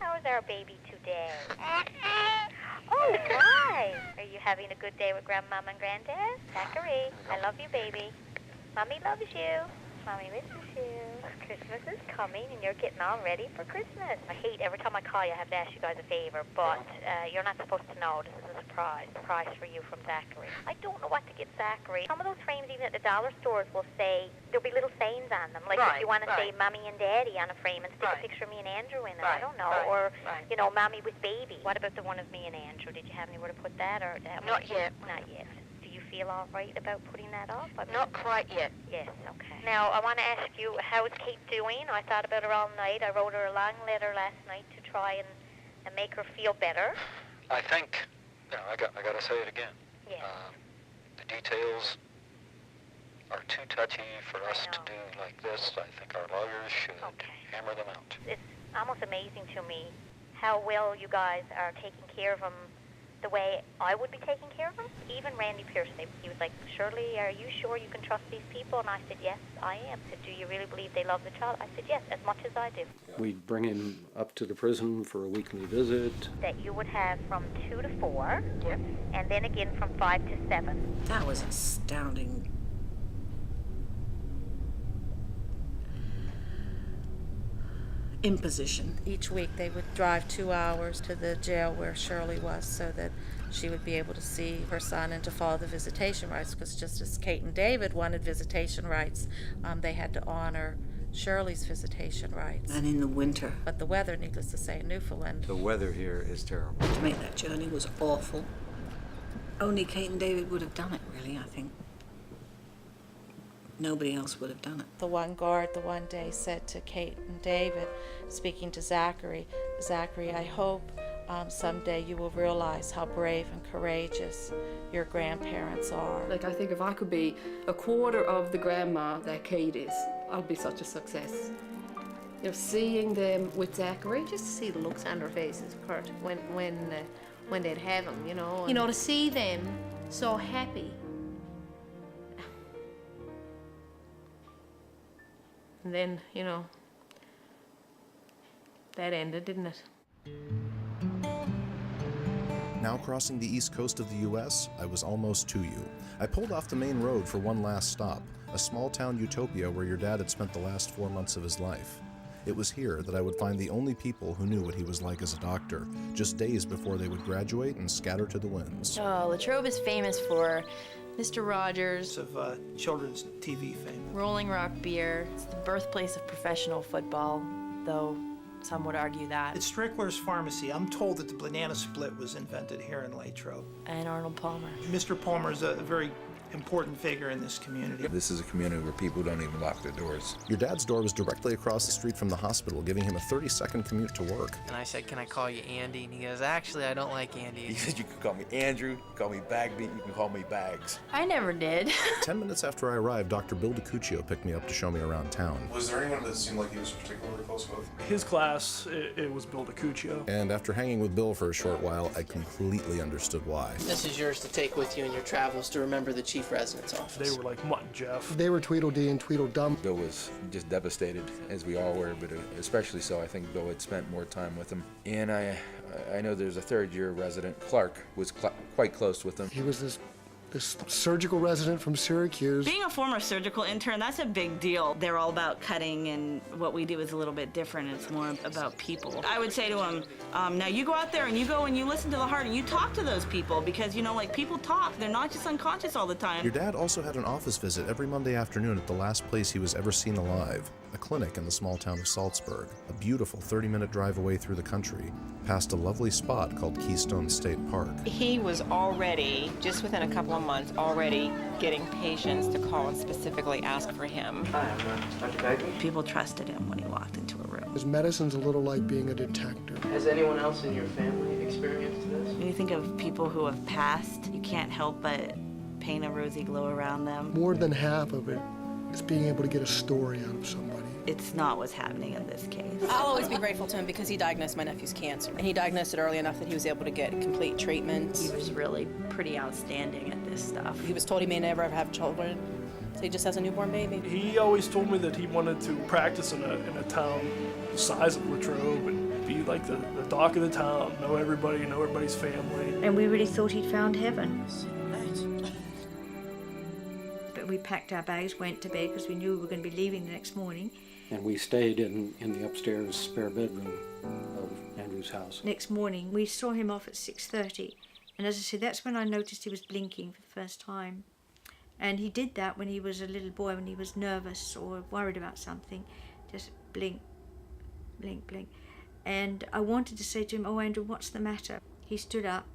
how is our baby today? Oh, my! Are you having a good day with Grandmama and Granddad? Zachary, I love you, baby. Mommy loves you. Mommy misses you. Christmas is coming, and you're getting all ready for Christmas. I hate every time I call you, I have to ask you guys a favor, but you're not supposed to know. This is a surprise. Surprise for you from Zachary. I don't know what to get Zachary. Some of those frames, even at the dollar stores, will say, there'll be little sayings on them. Like if you want to say Mommy and Daddy on a frame and stick a picture of me and Andrew in it. I don't know. Or, you know, Mommy with Baby. What about the one of me and Andrew? Did you have anywhere to put that? Or Not yet. Not yet. Do you feel all right about putting that up? Not quite yet. Yes, okay. Now, I want to ask you, how's Kate doing? I thought about her all night. I wrote her a long letter last night to try and make her feel better. I think, you know, I got to say it again. Yeah. The details are too touchy for us to do like this. I think our lawyers should hammer them out. It's almost amazing to me how well you guys are taking care of him the way I would be taking care of him. Even Randy Pierce, he was like, Shirley, are you sure you can trust these people? And I said, yes, I am. He said, do you really believe they love the child? I said, yes, as much as I do. We'd bring him up to the prison for a weekly visit. That you would have from 2 to 4, and then again from 5 to 7. That was astounding. Imposition. Each week they would drive 2 hours to the jail where Shirley was so that she would be able to see her son and to follow the visitation rights, because just as Kate and David wanted visitation rights, they had to honor Shirley's visitation rights. And in the winter. But the weather, needless to say, in Newfoundland. The weather here is terrible. To make that journey was awful. Only Kate and David would have done it, really, I think. Nobody else would have done it. The one guard the one day said to Kate and David, speaking to Zachary, Zachary, I hope someday you will realize how brave and courageous your grandparents are. Like, I think if I could be a quarter of the grandma that Kate is, I'll be such a success. You know, seeing them with Zachary. Just to see the looks on their faces, Kurt, when they'd have him, you know. You know, to see them so happy. And then, you know, that ended, didn't it? Now crossing the east coast of the U.S., I was almost to you. I pulled off the main road for one last stop, a small-town utopia where your dad had spent the last 4 months of his life. It was here that I would find the only people who knew what he was like as a doctor, just days before they would graduate and scatter to the winds. Oh, Latrobe is famous for Mr. Rogers. Of children's TV fame. Rolling Rock beer. It's the birthplace of professional football, though some would argue that. It's Strickler's Pharmacy. I'm told that the banana split was invented here in Latrobe. And Arnold Palmer. Mr. Palmer is a very important figure in this community. This is a community where people don't even lock their doors. Your dad's door was directly across the street from the hospital, giving him a 30-second commute to work. And I said, can I call you Andy? And he goes, actually, I don't like Andy. He said, you can call me Andrew, you can call me Bagby, you can call me Bags. I never did. 10 minutes after I arrived, Dr. Bill DiCuccio picked me up to show me around town. Was there anyone that seemed like he was particularly close with? His class, it was Bill DiCuccio. And after hanging with Bill for a short while, I completely understood why. This is yours to take with you in your travels to remember the chief resident's office. They were like Mutt and Jeff. They were Tweedledee and Tweedledum. Bill was just devastated, as we all were, but especially so. I think Bill had spent more time with him. And I know there's a third-year resident, Clark, was quite close with him. He was this surgical resident from Syracuse. Being a former surgical intern, that's a big deal. They're all about cutting, and what we do is a little bit different. It's more about people. I would say to him, now you go out there and you go and you listen to the heart and you talk to those people, because, you know, like, people talk. They're not just unconscious all the time. Your dad also had an office visit every Monday afternoon at the last place he was ever seen alive, a clinic in the small town of Salzburg, a beautiful 30-minute drive away through the country, past a lovely spot called Keystone State Park. He was already, just within a couple of months, already getting patients to call and specifically ask for him. Hi, I'm Dr. Bagley. People trusted him when he walked into a room. His medicine's a little like being a detective. Has anyone else in your family experienced this? When you think of people who have passed, you can't help but paint a rosy glow around them. More than half of it is being able to get a story out of somebody. It's not what's happening in this case. I'll always be grateful to him because he diagnosed my nephew's cancer. And he diagnosed it early enough that he was able to get complete treatment. He was really pretty outstanding at this stuff. He was told he may never ever have children, so he just has a newborn baby. He always told me that he wanted to practice in a town the size of Latrobe and be like the doc of the town, know everybody's family. And we really thought he'd found heaven. But we packed our bags, went to bed because we knew we were going to be leaving the next morning. And we stayed in the upstairs spare bedroom of Andrew's house. Next morning, we saw him off at 6:30. And as I said, that's when I noticed he was blinking for the first time. And he did that when he was a little boy, when he was nervous or worried about something. Just blink, blink, blink. And I wanted to say to him, "Oh, Andrew, what's the matter?" He stood up.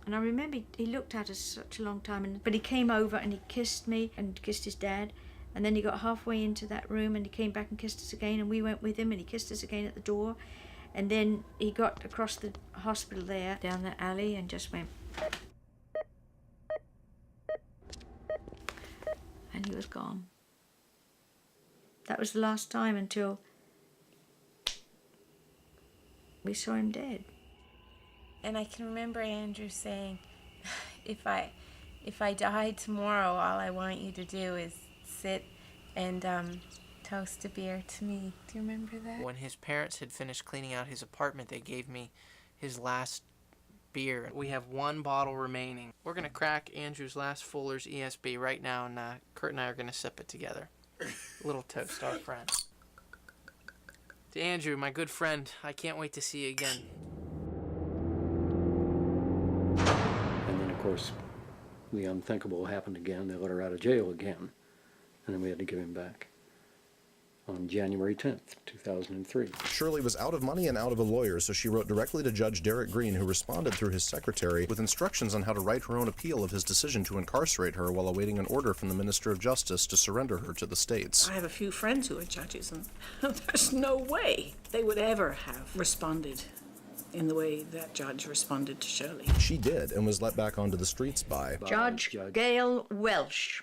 And I remember he looked at us such a long time. But he came over and he kissed me and kissed his dad. And then he got halfway into that room and he came back and kissed us again. And we went with him and he kissed us again at the door. And then he got across the hospital there, down the alley, and just went. And he was gone. That was the last time until we saw him dead. And I can remember Andrew saying, if I die tomorrow, all I want you to do is sit and toast a beer to me. Do you remember that? When his parents had finished cleaning out his apartment, they gave me his last beer. We have one bottle remaining. We're going to crack Andrew's last Fuller's ESB right now, and Kurt and I are going to sip it together. A little toast, our friend. To Andrew, my good friend, I can't wait to see you again. And then, of course, the unthinkable happened again. They let her out of jail again. And then we had to give him back on January 10th, 2003. Shirley was out of money and out of a lawyer, so she wrote directly to Judge Derek Green, who responded through his secretary with instructions on how to write her own appeal of his decision to incarcerate her while awaiting an order from the Minister of Justice to surrender her to the states. I have a few friends who are judges, and there's no way they would ever have responded in the way that judge responded to Shirley. She did, and was let back onto the streets by Judge Gail Welsh.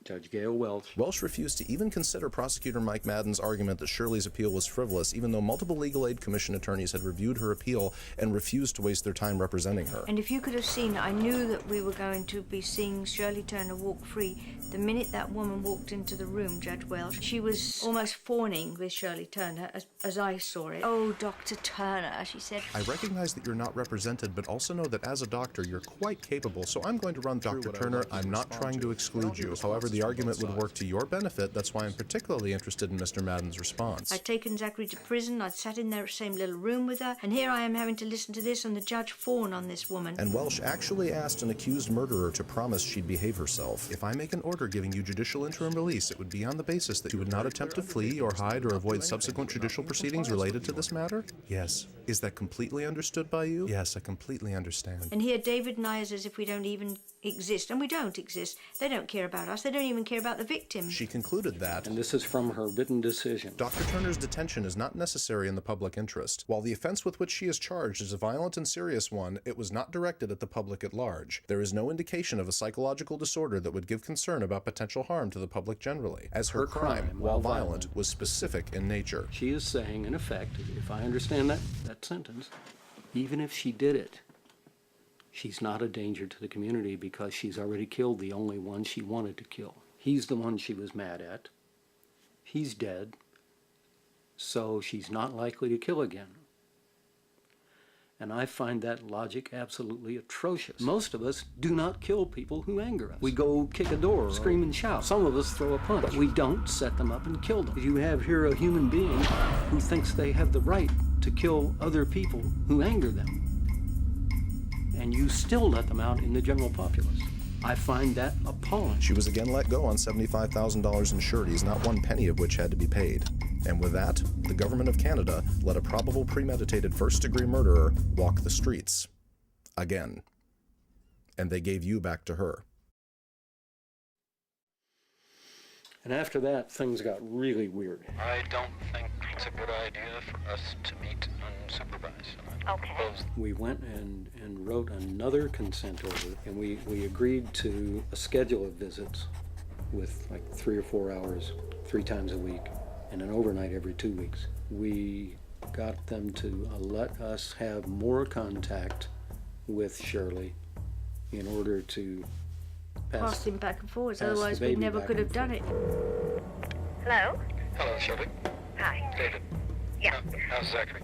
Judge Gail Welsh. Welsh refused to even consider prosecutor Mike Madden's argument that Shirley's appeal was frivolous, even though multiple Legal Aid Commission attorneys had reviewed her appeal and refused to waste their time representing her. And if you could have seen, I knew that we were going to be seeing Shirley Turner walk free. The minute that woman walked into the room, Judge Welsh, she was almost fawning with Shirley Turner as I saw it. "Oh, Dr. Turner," she said. "I recognize that you're not represented, but also know that as a doctor, you're quite capable, so I'm going to run Dr. Turner. I'm not trying to exclude you. However, the argument would work to your benefit. That's why I'm particularly interested in Mr. Madden's response." I'd taken Zachary to prison. I'd sat in the same little room with her. And here I am having to listen to this and the judge fawn on this woman. And Welsh actually asked an accused murderer to promise she'd behave herself. "If I make an order giving you judicial interim release, it would be on the basis that you would not attempt to flee or hide or avoid subsequent judicial proceedings related to this matter?" "Yes." "Is that completely understood by you?" "Yes, I completely understand." And here David and I is as if we don't even exist. And we don't exist. They don't care about us. They don't even care about the victim. She concluded that, and this is from her written decision, Dr. Turner's detention is not necessary in the public interest. While the offense with which she is charged is a violent and serious one, it was not directed at the public at large. There is no indication of a psychological disorder that would give concern about potential harm to the public generally, as her crime, while violent, was specific in nature. She is saying, in effect, if I understand that sentence, even if she did it, she's not a danger to the community because she's already killed the only one she wanted to kill. He's the one she was mad at. He's dead, so she's not likely to kill again. And I find that logic absolutely atrocious. Most of us do not kill people who anger us. We go kick a door, scream and shout. Some of us throw a punch, but we don't set them up and kill them. You have here a human being who thinks they have the right to kill other people who anger them. And you still let them out in the general populace. I find that appalling. She was again let go on $75,000 in sureties, not one penny of which had to be paid. And with that, the government of Canada let a probable premeditated first-degree murderer walk the streets. Again. And they gave you back to her. And after that, things got really weird. I don't think it's a good idea for us to meet unsupervised. Okay. We went and wrote another consent order, and we agreed to a schedule of visits with like 3 or 4 hours, 3 times a week, and an overnight every 2 weeks. We got them to let us have more contact with Shirley in order to Pass him back and forwards, pass the otherwise we baby never back could have and done it. Hello? Hello, Shirley. Hi. David. Yeah. How's Zachary?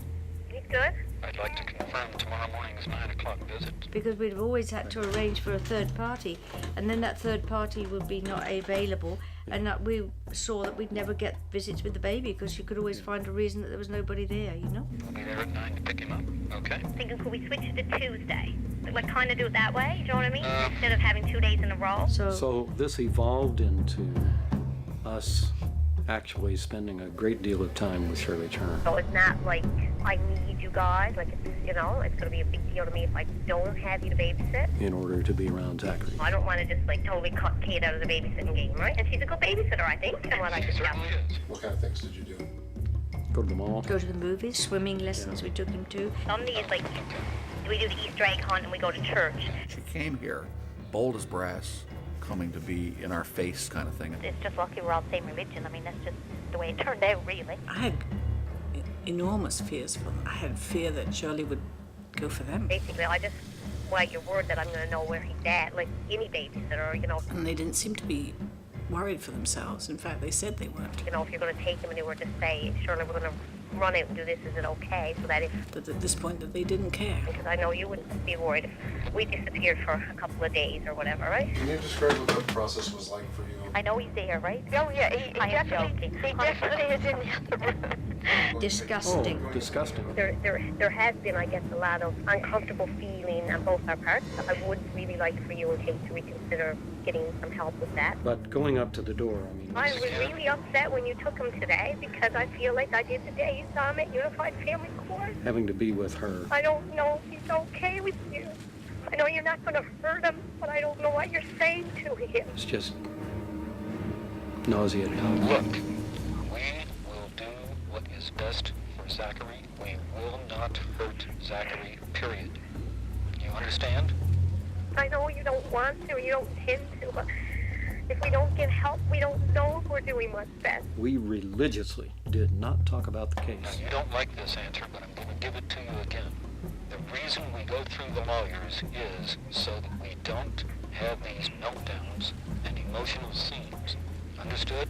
He's good? I'd like to confirm tomorrow morning's 9 o'clock visit. Because we'd have always had to arrange for a third party, and then that third party would be not available, and that we saw that we'd never get visits with the baby because you could always find a reason that there was nobody there, you know? I'll be there at 9 to pick him up, okay? Thinking, could we switch it to Tuesday? Like, kind of do it that way, do you know what I mean? Instead of having 2 days in a row. So this evolved into us actually spending a great deal of time with Shirley Turner. So it's not like I need you guys, like it's, you know, it's going to be a big deal to me if I don't have you to babysit. In order to be around Zachary. I don't want to just like totally cut Kate out of the babysitting game, right? And she's a good babysitter, I think. And what I can tell. What kind of things did you do? Go to the mall. Go to the movies, swimming lessons we took him to. Sunday is like, we do the Easter egg hunt and we go to church. She came here, bold as brass, coming to be in our face kind of thing. It's just lucky we're all the same religion. I mean, that's just the way it turned out, really. I had enormous fears for them. I had fear that Shirley would go for them. Basically, I just want your word that I'm going to know where he's at, like any babysitter, you know. And they didn't seem to be worried for themselves. In fact, they said they weren't. You know, if you're going to take him and you were to say, Shirley, we're going to run out and do this, is it okay? So that if... But at this point, that they didn't care. Because I know you wouldn't be worried if we disappeared for a couple of days or whatever, right? Can you describe what that process was like for you? I know he's there, right? Oh, yeah, he definitely is in the other room. Disgusting. Oh, disgusting. There has been, I guess, a lot of uncomfortable feeling on both our parts. I would really like for you and Kate to reconsider getting some help with that. But going up to the door, I mean... I was really upset when you took him today because I feel like I did today. You saw him at Unified Family Court. Having to be with her. I don't know if he's okay with you. I know you're not going to hurt him, but I don't know what you're saying to him. It's just nauseating. Look, we will do what is best for Zachary. We will not hurt Zachary, period. You understand? I know you don't want to, you don't intend to, but if we don't get help, we don't know if we're doing what's best. We religiously did not talk about the case. Now, you don't like this answer, but I'm going to give it to you again. The reason we go through the lawyers is so that we don't have these meltdowns and emotional scenes. Understood?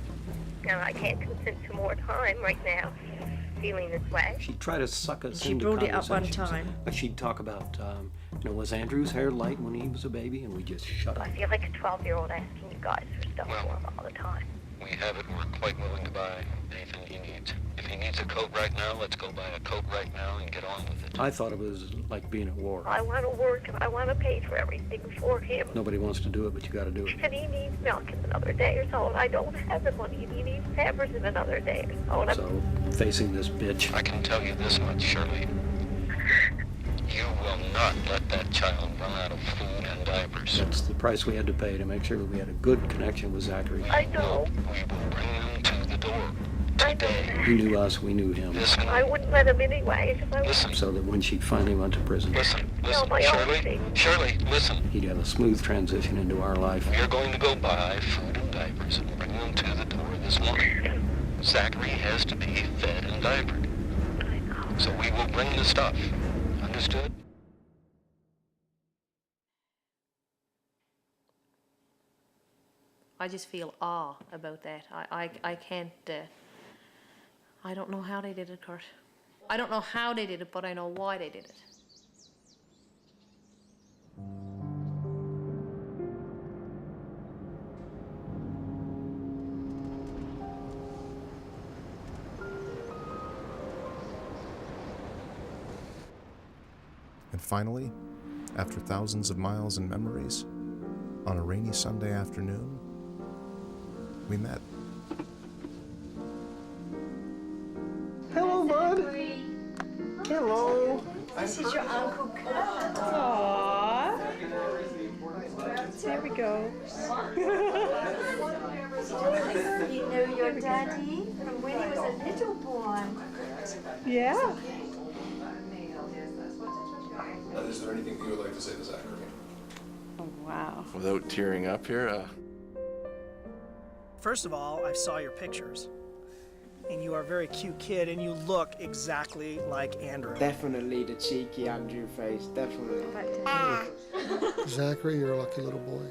Now, I can't consent to more time right now, feeling this way. She'd try to suck us She into brought it up one conversations. time. Like she'd talk about, was Andrew's hair light when he was a baby? And we just shut up. I feel like a 12-year-old asking you guys for stuff all the time. We have it. We're quite willing to buy anything he needs. If he needs a coat right now, let's go buy a coat right now and get on with it. I thought it was like being at war. I want to work and I want to pay for everything for him. Nobody wants to do it, but you got to do it. And he needs milk in another day or so, and I don't have the money. And he needs Pampers in another day or so. And So, facing this bitch. I can tell you this much, Shirley. You will not let that child run out of food and diapers. That's the price we had to pay to make sure that we had a good connection with Zachary. I know. We will bring him to the door today. He knew us, we knew him. I wouldn't let him anyway. So that when she finally went to prison, Listen, my Shirley, Shirley, listen. he'd have a smooth transition into our life. We are going to go buy food and diapers and bring them to the door this morning. Zachary has to be fed and diapered. So we will bring the stuff. Understood? I just feel awe about that. I can't, I don't know how they did it, Kurt. I don't know how they did it, but I know why they did it. And finally, after thousands of miles and memories, on a rainy Sunday afternoon, we met. Hello. This is your Uncle Kurt. Aww. There we go. You know your daddy from when he was a little boy. Yeah. Is there anything you would like to say to Zachary? Oh, wow. Without tearing up here, First of all, I saw your pictures. And you are a very cute kid, and you look exactly like Andrew. Definitely the cheeky Andrew face, definitely. Zachary, you're a lucky little boy.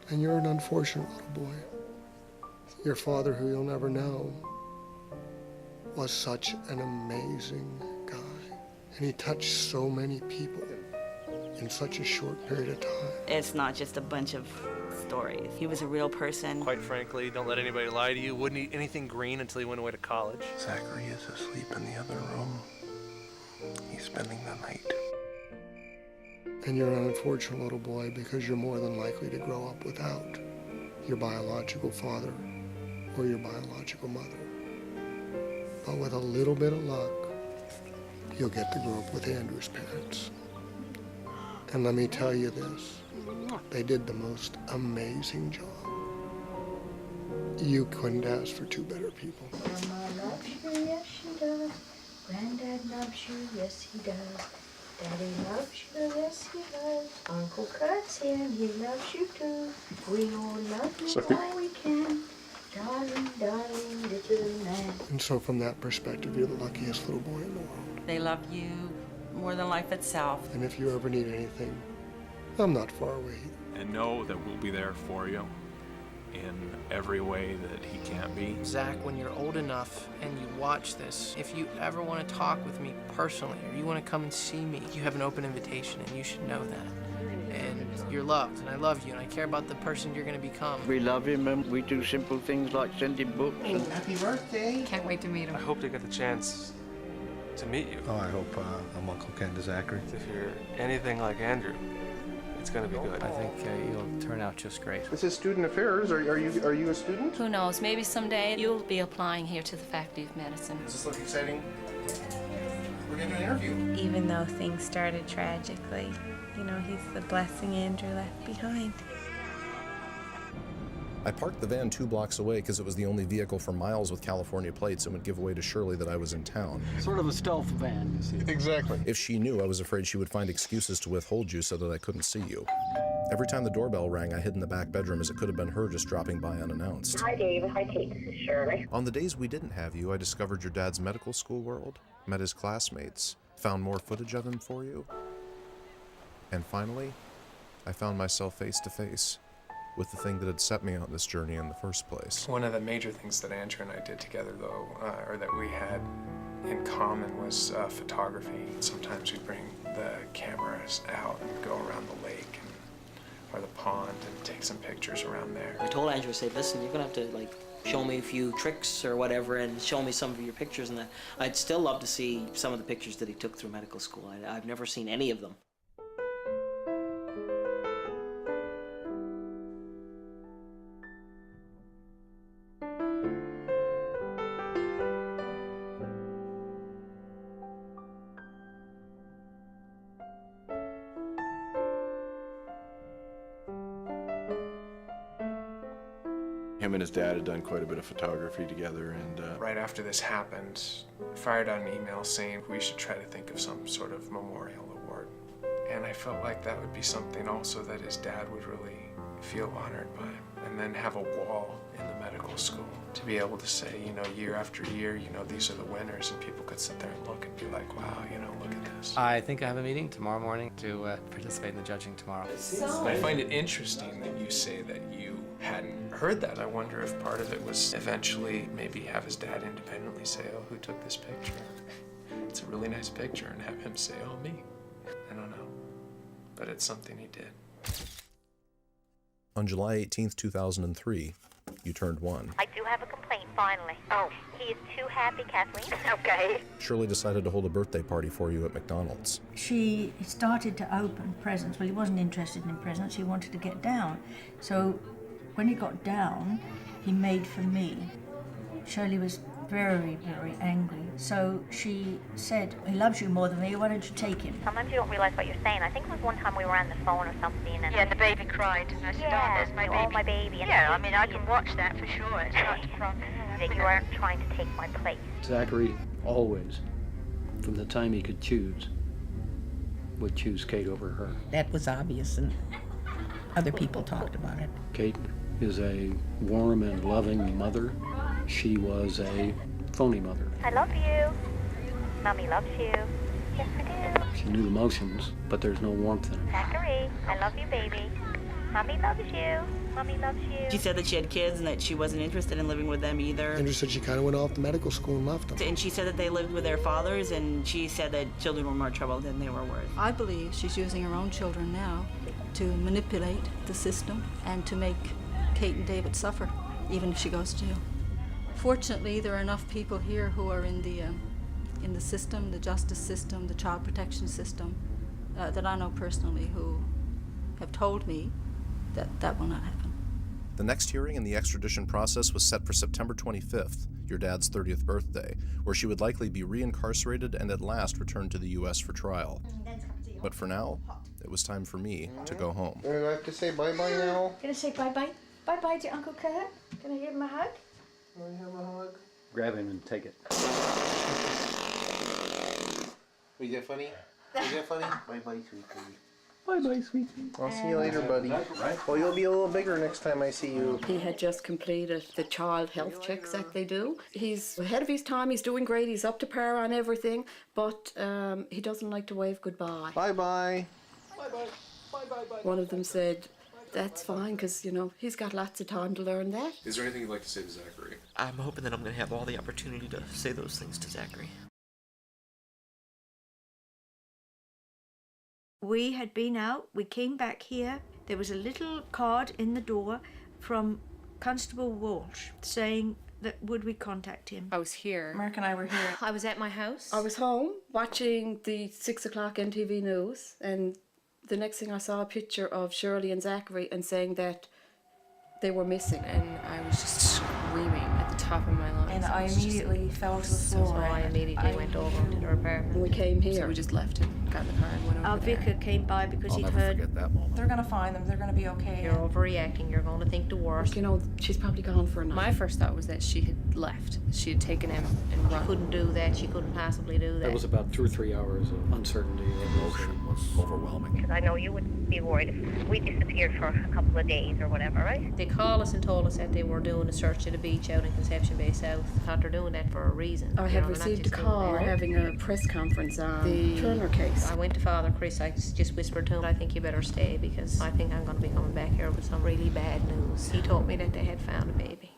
And you're an unfortunate little boy. Your father, who you'll never know, was such an amazing guy. And he touched so many people in such a short period of time. It's not just a bunch of stories. He was a real person. Quite frankly, don't let anybody lie to you. Wouldn't eat anything green until he went away to college. Zachary is asleep in the other room. He's spending the night. And you're an unfortunate little boy because you're more than likely to grow up without your biological father or your biological mother. But with a little bit of luck, you'll get to grow up with Andrew's parents. And let me tell you this, they did the most amazing job. You couldn't ask for two better people. Grandma loves you, yes she does. Granddad loves you, yes he does. Daddy loves you, yes he does. Uncle Kurt's here and he loves you too. We all love you all we can. Darling, darling little man. And so from that perspective, you're the luckiest little boy in the world. They love you more than life itself. And if you ever need anything, I'm not far away. And know that we'll be there for you in every way that he can't be. Zach, when you're old enough and you watch this, if you ever want to talk with me personally or you want to come and see me, you have an open invitation and you should know that. And you're loved, and I love you, and I care about the person you're going to become. We love him, and we do simple things like send him books. Happy birthday. Can't wait to meet him. I hope to get the chance to meet you. Oh, I hope I'm Uncle Ken to Zachary. If you're anything like Andrew, it's going to be good. I think you'll turn out just great. This is student affairs. Are you a student? Who knows? Maybe someday you'll be applying here to the Faculty of Medicine. Does this look exciting? We're going to do an interview. Even though things started tragically, you know, he's the blessing Andrew left behind. I parked the van 2 blocks away because it was the only vehicle for miles with California plates and would give away to Shirley that I was in town. Sort of a stealth van. Exactly. If she knew, I was afraid she would find excuses to withhold you so that I couldn't see you. Every time the doorbell rang, I hid in the back bedroom as it could have been her just dropping by unannounced. Hi, David. Hi, Kate. This is Shirley. On the days we didn't have you, I discovered your dad's medical school world, met his classmates, found more footage of him for you. And finally, I found myself face to face with the thing that had set me on this journey in the first place. One of the major things that Andrew and I did together, though, or that we had in common, was photography. Sometimes we'd bring the cameras out and go around the lake or the pond and take some pictures around there. I told Andrew, I said, listen, you're gonna have to show me a few tricks or whatever and show me some of your pictures, and I'd still love to see some of the pictures that he took through medical school. I've never seen any of them. Him and his dad had done quite a bit of photography together, and Right after this happened, I fired out an email saying we should try to think of some sort of memorial award. And I felt like that would be something also that his dad would really feel honored by. And then have a wall in the medical school to be able to say, year after year, these are the winners, and people could sit there and look and be like, wow, look at this. I think I have a meeting tomorrow morning to participate in the judging tomorrow. I find it interesting that you say that you hadn't heard that. I wonder if part of it was eventually maybe have his dad independently say, oh, who took this picture? It's a really nice picture, and have him say, oh, me. I don't know, but it's something he did. On July 18th, 2003, you turned 1. I do have a complaint, finally. Oh, he is too happy, Kathleen. Okay. Shirley decided to hold a birthday party for you at McDonald's. She started to open presents. Well, he wasn't interested in presents. He wanted to get down. So when he got down, he made for me. Shirley was very, very angry. So she said, he loves you more than me, why don't you take him? Sometimes you don't realise what you're saying. I think it was one time we were on the phone or something. And yeah, the baby cried. And I said, oh, there's my baby. Oh, my baby. And yeah, I mean, I can watch that for sure. It's not a problem. That you aren't trying to take my place. Zachary always, from the time he could choose, would choose Kate over her. That was obvious, and other people talked about it. Kate is a warm and loving mother. She was a phony mother. I love you. Mommy loves you. Yes, I do. She knew emotions, but there's no warmth in her. Zachary, I love you, baby. Mommy loves you. Mommy loves you. She said that she had kids and that she wasn't interested in living with them either. Andrew said she kind of went off to medical school and left them. And she said that they lived with their fathers, and she said that children were more trouble than they were worth. I believe she's using her own children now to manipulate the system and to make Kate and David suffer, even if she goes to jail. Fortunately, there are enough people here who are in the system, the justice system, the child protection system, that I know personally, who have told me that that will not happen. The next hearing in the extradition process was set for September 25th, your dad's 30th birthday, where she would likely be reincarcerated and at last returned to the U.S. for trial. But for now, it was time for me to go home. Do I have to say bye-bye now? Gonna say bye-bye? Bye-bye to Uncle Kurt? Gonna give him a hug? Want to have a hug? Grab him and take it. Was that funny? Was that funny? Bye-bye, sweet baby. Bye-bye, sweetie. I'll see you later, buddy. Well, you'll be a little bigger next time I see you. He had just completed the child health checks that they do. He's ahead of his time, he's doing great, he's up to par on everything, but he doesn't like to wave goodbye. Bye-bye. Bye-bye. Bye-bye. One of them said, that's fine, because, you know, he's got lots of time to learn that. Is there anything you'd like to say to Zachary? I'm hoping that I'm going to have all the opportunity to say those things to Zachary. We had been out, we came back here. There was a little card in the door from Constable Walsh saying that would we contact him. I was here. Mark and I were here. I was at my house. I was home watching the 6 o'clock MTV news, and the next thing I saw a picture of Shirley and Zachary and saying that they were missing. And I was just screaming at the top of my lungs. And I immediately fell to the floor. So I immediately went over to her apartment. We came here. So we just left and got in the car and went over Our there. vicar came by because I'll he'd never heard. forget that moment. They're gonna find them, they're gonna be okay. You're overreacting, you're going to think the worst. You know, she's probably gone for a night. My first thought was that she had left. She had taken him and run. She couldn't do that, she couldn't possibly do that. That was about 2 or 3 hours of uncertainty. The emotion was overwhelming. Because I know you would be worried if we disappeared for a couple of days or whatever, right? They called us and told us that they were doing a search of the beach out in Conception Bay South. I thought they're doing that for a reason. I had received a call. We're having a press conference on the Turner case. I went to Father Chris. I just whispered to him, I think you better stay because I think I'm going to be coming back here with some really bad news. He told me that they had found a baby.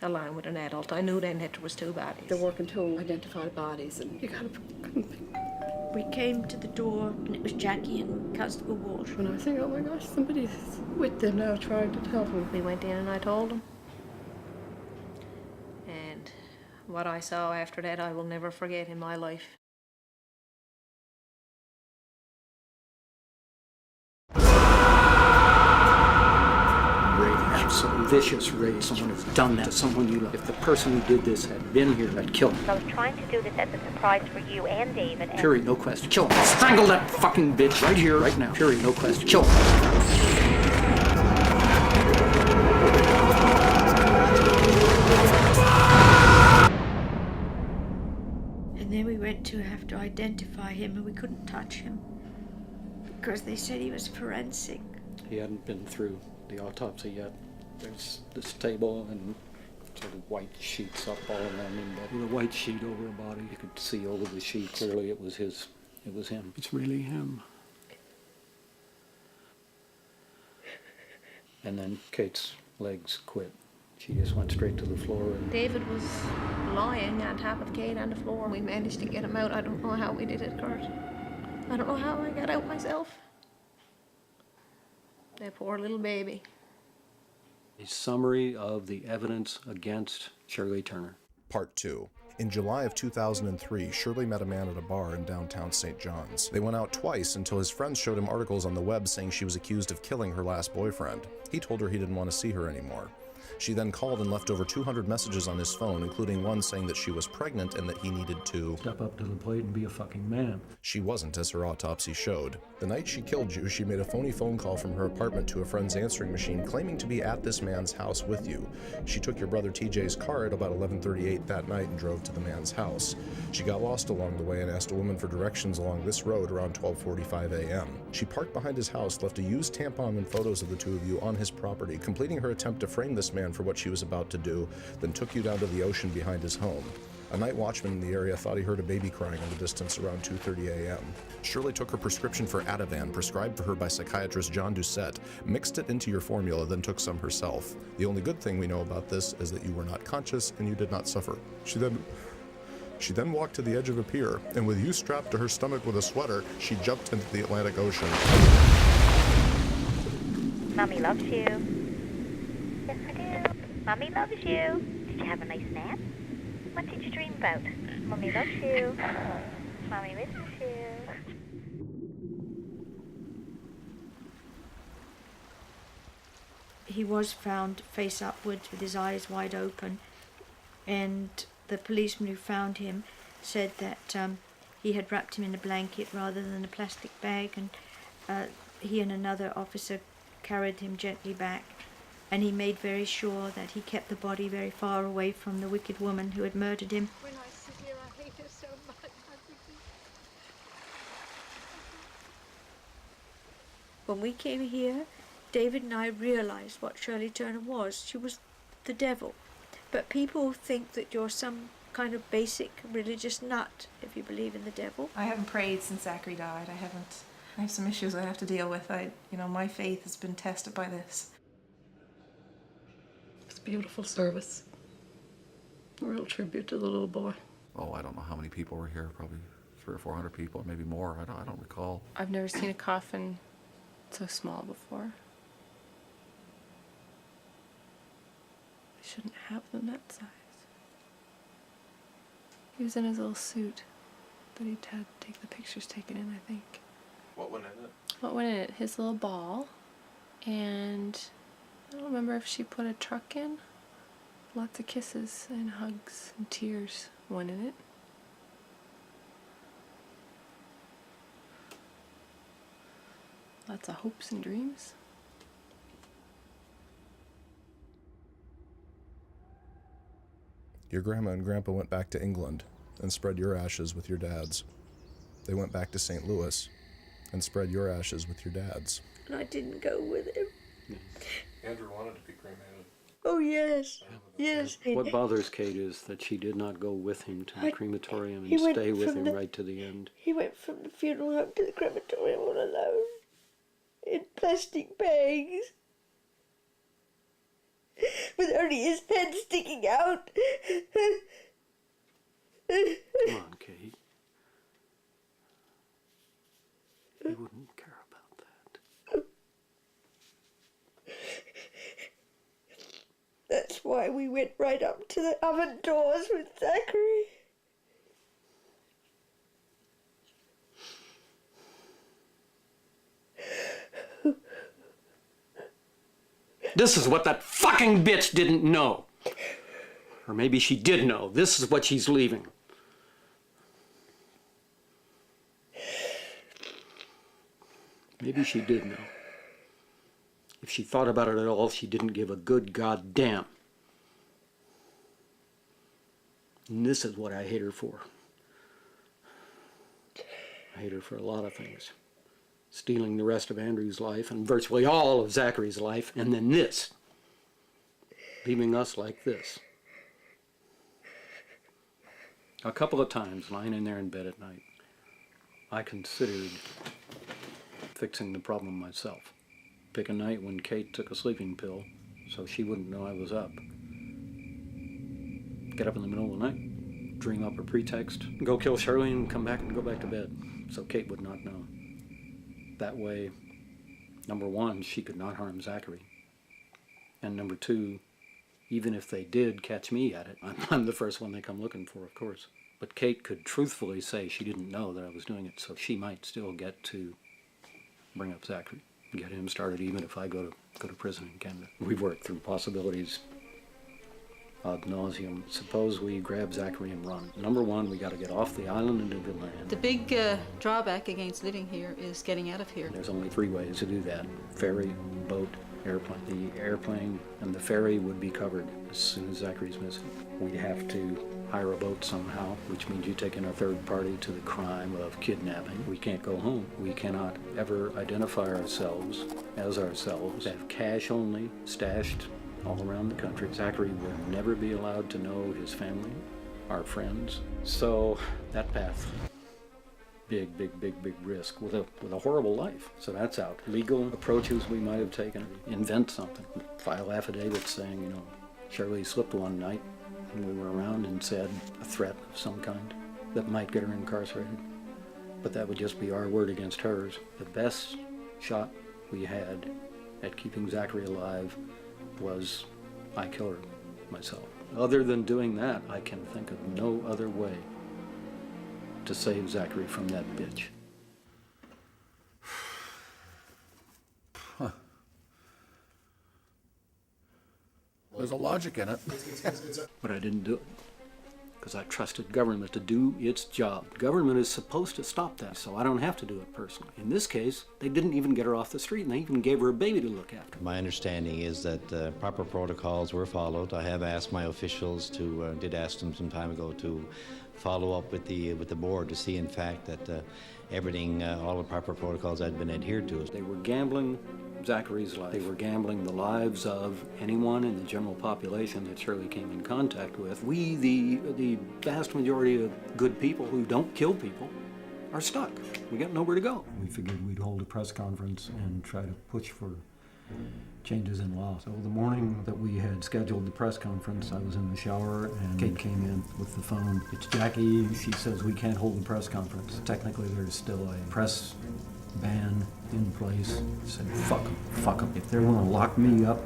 Along with an adult. I knew then that there was 2 bodies. They're working to identify the bodies, and you gotta. We came to the door and it was Jackie and Constable Walsh. When I was saying, oh my gosh, somebody's with them now trying to tell them. We went in and I told them. And what I saw after that I will never forget in my life. Rage, some vicious rage. Someone has done that to someone you love. If the person who did this had been here, I'd kill him. I was trying to do this as a surprise for you and David. And Period, no question. Kill him. Strangle that fucking bitch right here, right now. Period, no question. Kill him. And then we went to have to identify him and we couldn't touch him because they said he was forensic. He hadn't been through the autopsy yet. There's this table and sort of white sheets up all around him, but with a white sheet over a body. You could see over the sheet clearly it was his. It was him. It's really him. And then Kate's legs quit. She just went straight to the floor. And David was lying on top of Kate on the floor. We managed to get him out. I don't know how we did it, Kurt. I don't know how I got out myself. That poor little baby. a summary of the evidence against Shirley Turner. Part 2. In July of 2003, Shirley met a man at a bar in downtown St. John's. They went out twice until his friends showed him articles on the web saying she was accused of killing her last boyfriend. He told her he didn't want to see her anymore. She then called and left over 200 messages on his phone, including one saying that she was pregnant and that he needed to step up to the plate and be a fucking man. She wasn't, as her autopsy showed. The night she killed you, she made a phony phone call from her apartment to a friend's answering machine claiming to be at this man's house with you. She took your brother TJ's car at about 11:38 that night and drove to the man's house. She got lost along the way and asked a woman for directions along this road around 12:45 a.m. She parked behind his house, left a used tampon and photos of the two of you on his property, completing her attempt to frame this man for what she was about to do, then took you down to the ocean behind his home. A night watchman in the area thought he heard a baby crying in the distance around 2:30 a.m. Shirley took her prescription for Ativan, prescribed for her by psychiatrist John Doucette, mixed it into your formula, then took some herself. The only good thing we know about this is that you were not conscious and you did not suffer. She then walked to the edge of a pier, and with you strapped to her stomach with a sweater, she jumped into the Atlantic Ocean. Mommy loves you. Yes, I do. Mommy loves you. Did you have a nice nap? What did you dream about? Mommy loves you. Mommy misses you. He was found face upwards with his eyes wide open, and the policeman who found him said that he had wrapped him in a blanket rather than a plastic bag, and he and another officer carried him gently back, and he made very sure that he kept the body very far away from the wicked woman who had murdered him. When I sit here, I hate her so much. When we came here, David and I realized what Shirley Turner was. She was the devil. But people think that you're some kind of basic religious nut if you believe in the devil. I haven't prayed since Zachary died. I have some issues I have to deal with. My faith has been tested by this. It's a beautiful service. A real tribute to the little boy. Oh, I don't know how many people were here, probably 300 or 400 people, maybe more. I don't recall. I've never seen a coffin so small before. They shouldn't have them that size. He was in his little suit that he'd had to take the pictures taken in, I think. What went in it? What went in it? His little ball, and I don't remember if she put a truck in. Lots of kisses and hugs and tears went in it. Lots of hopes and dreams. Your grandma and grandpa went back to England and spread your ashes with your dad's. They went back to St. Louis and spread your ashes with your dad's. And I didn't go with him. Andrew wanted to be cremated. Oh, yes. Yes. What bothers Kate is that she did not go with him to the crematorium he and went stay with from him right to the end. He went from the funeral home to the crematorium all alone, in plastic bags, with only his head sticking out. Come on, Kate. You wouldn't care about that. That's why we went right up to the oven doors with Zachary. This is what that fucking bitch didn't know. Or maybe she did know. This is what she's leaving. Maybe she did know. If she thought about it at all, she didn't give a good goddamn. And this is what I hate her for. I hate her for a lot of things. Stealing the rest of Andrew's life and virtually all of Zachary's life, and then this. Leaving us like this. A couple of times, lying in there in bed at night, I considered fixing the problem myself. Pick a night when Kate took a sleeping pill so she wouldn't know I was up. Get up in the middle of the night, dream up a pretext, go kill Shirley and come back and go back to bed so Kate would not know. That way, number one, she could not harm Zachary. And number two, even if they did catch me at it, I'm the first one they come looking for, of course. But Kate could truthfully say she didn't know that I was doing it, so she might still get to bring up Zachary, get him started even if I go to prison in Canada. We've worked through possibilities ad nauseum. Suppose we grab Zachary and run. Number one, we got to get off the island and into the land. The big drawback against living here is getting out of here. There's only 3 ways to do that: ferry, boat, airplane. The airplane and the ferry would be covered as soon as Zachary's missing. We'd have to hire a boat somehow, which means you take in a third party to the crime of kidnapping. We can't go home. We cannot ever identify ourselves as ourselves. Have cash only stashed all around the country. Zachary will never be allowed to know his family, our friends. So that path, big risk with a horrible life. So that's out. Legal approaches we might have taken. Invent something. File affidavits saying, you know, Shirley slipped one night and we were around and said a threat of some kind that might get her incarcerated. But that would just be our word against hers. The best shot we had at keeping Zachary alive was I kill her myself. Other than doing that, I can think of no other way to save Zachary from that bitch. Huh. There's a logic in it. But I didn't do it because I trusted government to do its job. Government is supposed to stop that, so I don't have to do it personally. In this case, they didn't even get her off the street, and they even gave her a baby to look after. My understanding is that proper protocols were followed. I have asked my officials did ask them some time ago to follow up with the board to see, in fact, that everything, all the proper protocols had been adhered to. They were gambling Zachary's life. They were gambling the lives of anyone in the general population that Shirley came in contact with. We, the vast majority of good people who don't kill people, are stuck. We got nowhere to go. We figured we'd hold a press conference and try to push for changes in law. So the morning that we had scheduled the press conference, I was in the shower and Kate came in with the phone. It's Jackie. She says we can't hold the press conference. Technically, there's still a press ban in place. I said, fuck them. If they're going to lock me up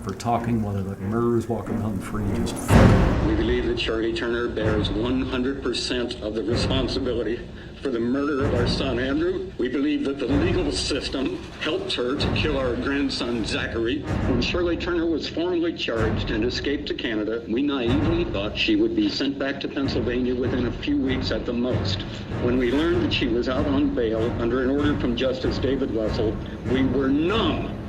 for talking while the murderers walk around free, just fuck them. We believe that Shirley Turner bears 100% of the responsibility for the murder of our son, Andrew. We believe that the legal system helped her to kill our grandson, Zachary. When Shirley Turner was formally charged and escaped to Canada, we naively thought she would be sent back to Pennsylvania within a few weeks at the most. When we learned that she was out on bail under an order from Justice David Russell, we were numb.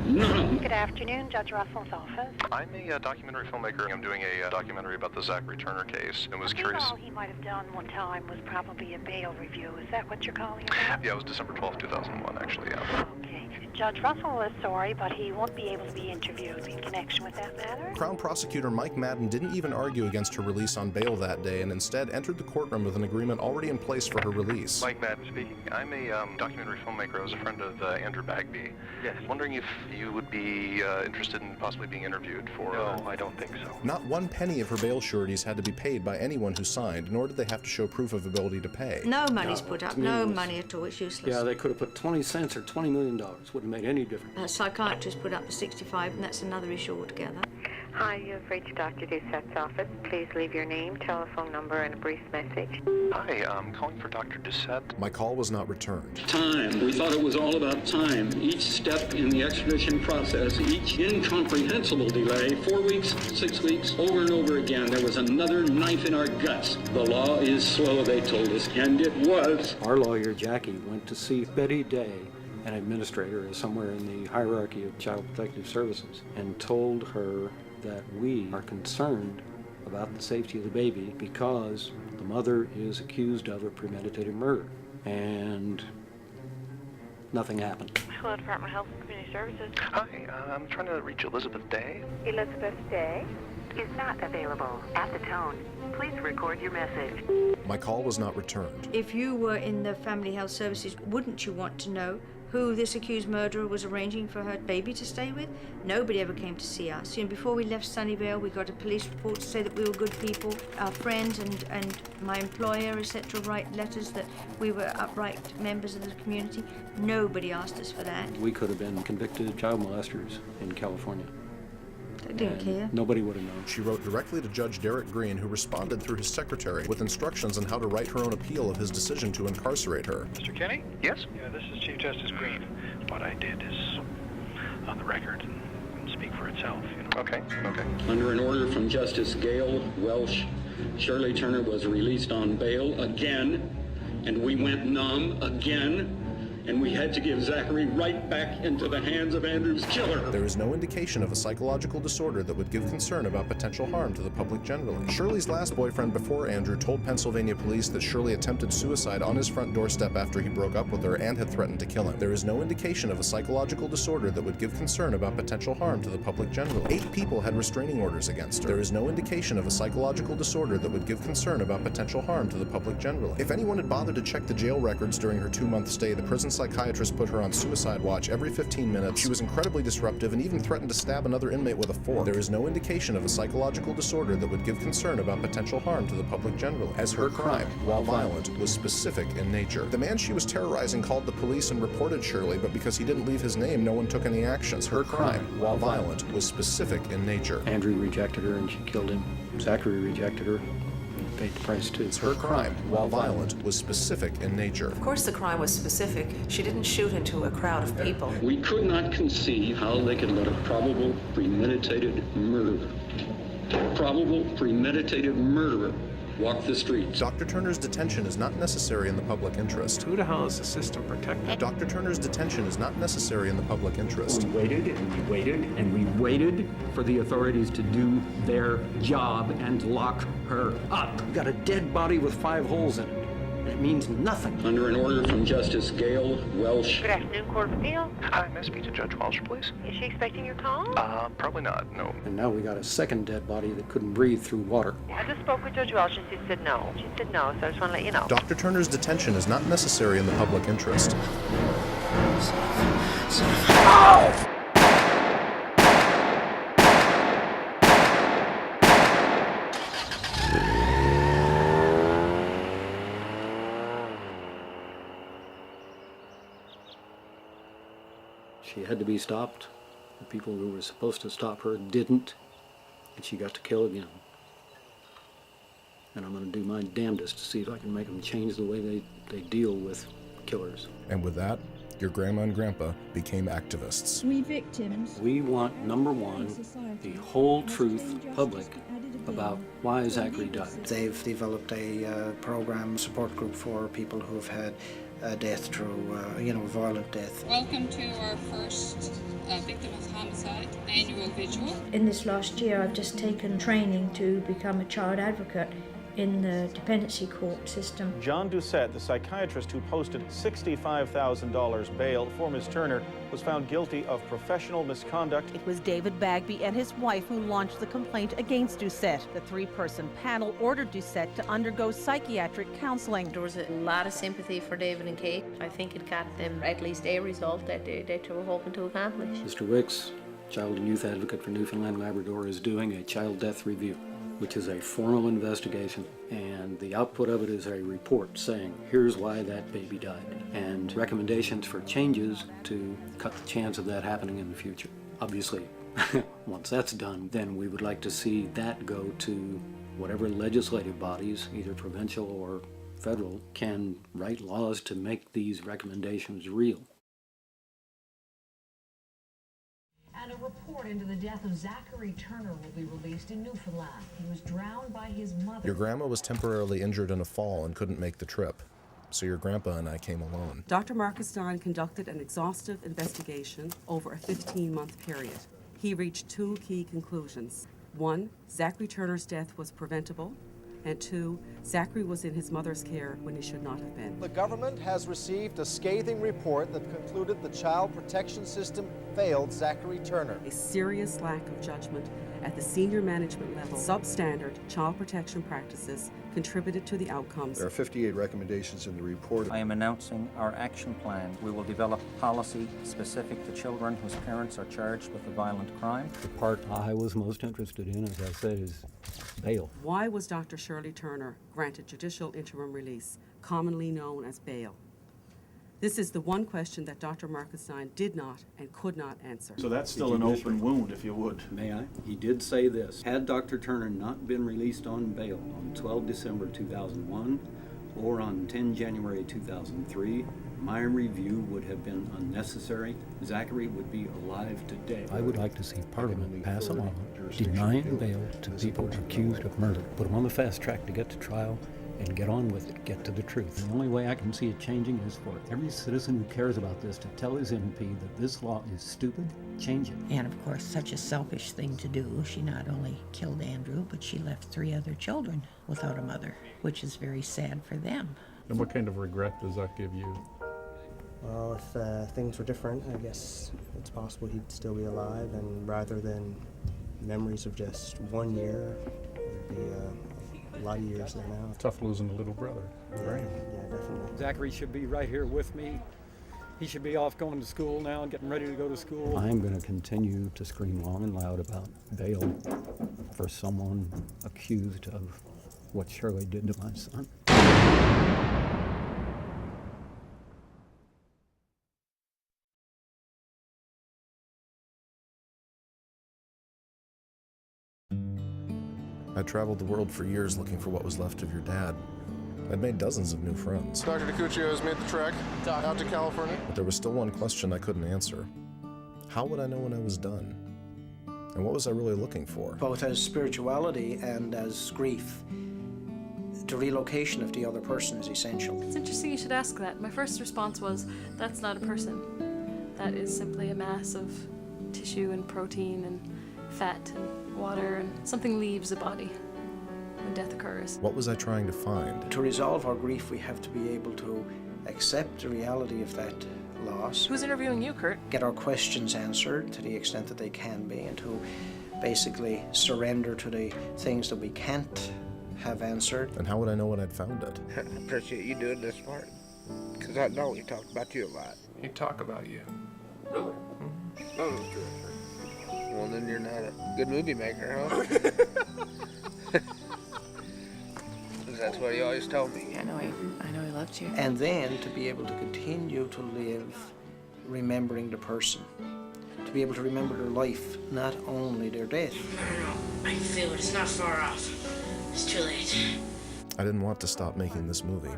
Good afternoon, Judge Russell's office. I'm a documentary filmmaker. I'm doing a documentary about the Zachary Turner case and was curious. All he might have done one time was probably a bail review. Is that what you're calling about? Yeah, it was December 12th, 2001, actually, yeah. Okay. Judge Russell is sorry, but he won't be able to be interviewed in connection with that matter. Crown Prosecutor Mike Madden didn't even argue against her release on bail that day and instead entered the courtroom with an agreement already in place for her release. Mike Madden speaking. I'm a documentary filmmaker. I was a friend of Andrew Bagby. Yes. Wondering if you would be interested in possibly being interviewed for... No, I don't think so. Not one penny of her bail sureties had to be paid by anyone who signed, nor did they have to show proof of ability to pay. No money's put up, no money at all, it's useless. Yeah, they could have put 20 cents or $20 million. Wouldn't have made any difference. A psychiatrist put up the 65, and that's another issue altogether. Hi, you've reached Dr. Doucette's office. Please leave your name, telephone number, and a brief message. Hi, I'm calling for Dr. Doucette. My call was not returned. Time. We thought it was all about time. Each step in the extradition process, each incomprehensible delay, 4 weeks, 6 weeks, over and over again, there was another knife in our guts. The law is slow, they told us, and it was. Our lawyer, Jackie, went to see Betty Day, an administrator somewhere in the hierarchy of Child Protective Services, and told her that we are concerned about the safety of the baby because the mother is accused of a premeditated murder. And nothing happened. Hello, Department of Health and Community Services. Hi, I'm trying to reach Elizabeth Day. Elizabeth Day is not available. At the tone, please record your message. My call was not returned. If you were in the Family Health Services, wouldn't you want to know who this accused murderer was arranging for her baby to stay with? Nobody ever came to see us. You know, before we left Sunnyvale, we got a police report to say that we were good people. Our friends and my employer, etc., write letters that we were upright members of the community. Nobody asked us for that. We could have been convicted child molesters in California. I didn't care. Nobody would have known. She wrote directly to Judge Derek Green, who responded through his secretary with instructions on how to write her own appeal of his decision to incarcerate her. Mr. Kenny? Yes? Yeah, this is Chief Justice Green. What I did is on the record. speak for itself. Okay. Under an order from Justice Gail Welsh, Shirley Turner was released on bail again, and we went numb again, and we had to give Zachary right back into the hands of Andrew's killer. There is no indication of a psychological disorder that would give concern about potential harm to the public generally. Shirley's last boyfriend before Andrew told Pennsylvania police that Shirley attempted suicide on his front doorstep after he broke up with her and had threatened to kill him. There is no indication of a psychological disorder that would give concern about potential harm to the public generally. 8 people had restraining orders against her. There is no indication of a psychological disorder that would give concern about potential harm to the public generally. If anyone had bothered to check the jail records during her 2-month stay, the prison psychiatrist put her on suicide watch every 15 minutes. She was incredibly disruptive and even threatened to stab another inmate with a fork. There is no indication of a psychological disorder that would give concern about potential harm to the public generally, as her crime, while violent, was specific in nature. The man she was terrorizing called the police and reported Shirley, but because he didn't leave his name, no one took any actions. Her crime, while violent, was specific in nature. Andrew rejected her and she killed him. Zachary rejected her. Paid the price too. Her crime, while violent, was specific in nature. Of course the crime was specific. She didn't shoot into a crowd of people. We could not conceive how they could let a probable premeditated murderer walk the streets. Dr. Turner's detention is not necessary in the public interest. Who the hell is the system protecting? Dr. Turner's detention is not necessary in the public interest. We waited and we waited and we waited for the authorities to do their job and lock her up. We got a dead body with 5 holes in it. It means nothing. Under an order from Justice Gail Welsh. Good afternoon, Court of Appeal. Hi, may I speak to Judge Walsh, please? Is she expecting your call? Probably not, no. And now we got a second dead body that couldn't breathe through water. I just spoke with Judge Walsh and she said no. So I just want to let you know. Dr. Turner's detention is not necessary in the public interest. She had to be stopped. The people who were supposed to stop her didn't, and she got to kill again. And I'm going to do my damnedest to see if I can make them change the way they deal with killers. And with that, your grandma and grandpa became activists. We victims. We want, number one, the whole truth public about why Zachary died. They've developed a program support group for people who've had death through, violent death. Welcome to our first Victim of Homicide annual vigil. In this last year, I've just taken training to become a child advocate in the dependency court system. John Doucette, the psychiatrist who posted $65,000 bail for Ms. Turner, was found guilty of professional misconduct. It was David Bagby and his wife who launched the complaint against Doucette. The 3-person panel ordered Doucette to undergo psychiatric counseling. There was a lot of sympathy for David and Kate. I think it got them at least a result that they were hoping to accomplish. Mr. Wicks, Child and Youth Advocate for Newfoundland and Labrador, is doing a child death review, which is a formal investigation, and the output of it is a report saying, here's why that baby died, and recommendations for changes to cut the chance of that happening in the future. Obviously, once that's done, then we would like to see that go to whatever legislative bodies, either provincial or federal, can write laws to make these recommendations real. And a report into the death of Zachary Turner will be released in Newfoundland. He was drowned by his mother. Your grandma was temporarily injured in a fall and couldn't make the trip, so your grandpa and I came alone. Dr. Marcus Stein conducted an exhaustive investigation over a 15-month period. He reached 2 key conclusions. 1, Zachary Turner's death was preventable, and 2, Zachary was in his mother's care when he should not have been. The government has received a scathing report that concluded the child protection system failed Zachary Turner. A serious lack of judgment at the senior management level. Substandard child protection practices contributed to the outcomes. There are 58 recommendations in the report. I am announcing our action plan. We will develop policy specific to children whose parents are charged with a violent crime. The part I was most interested in, as I said, is bail. Why was Dr. Shirley Turner granted judicial interim release, commonly known as bail? This is the one question that Dr. Marcus Stein did not and could not answer. So that's still an open wound, if you would. May I? He did say this. Had Dr. Turner not been released on bail on 12 December 2001 or on 10 January 2003, My review would have been unnecessary. Zachary would be alive today. I would like to see Parliament pass a law denying bail to people accused of murder. Put them on the fast track to get to trial and get on with it, get to the truth. The only way I can see it changing is for every citizen who cares about this to tell his MP that this law is stupid, change it. And of course, such a selfish thing to do. She not only killed Andrew, but she left 3 other children without a mother, which is very sad for them. And what kind of regret does that give you? Well, if things were different, I guess it's possible he'd still be alive, and rather than memories of just 1 year, it'd be a lot of years there now. Tough losing a little brother, right? Yeah, definitely. Zachary should be right here with me. He should be off going to school now and getting ready to go to school. I'm going to continue to scream long and loud about bail for someone accused of what Shirley did to my son. I traveled the world for years looking for what was left of your dad. I'd made dozens of new friends. Dr. DiCuccio has made the trek out to California. But there was still one question I couldn't answer. How would I know when I was done? And what was I really looking for? Both as spirituality and as grief, the relocation of the other person is essential. It's interesting you should ask that. My first response was, that's not a person. That is simply a mass of tissue and protein and fat and water, and something leaves the body when death occurs. What was I trying to find? To resolve our grief, we have to be able to accept the reality of that loss. Who's interviewing you, Kurt? Get our questions answered to the extent that they can be, and to basically surrender to the things that we can't have answered. And how would I know when I'd found it? I appreciate you doing this part, because I know he talked about you a lot. He talk about you. Really? No, no, true. Well, then you're not a good movie maker, huh? That's what he always told me. I know he loved you. And then to be able to continue to live remembering the person. To be able to remember their life, not only their death. No, I can feel it. It's not far off. It's too late. I didn't want to stop making this movie.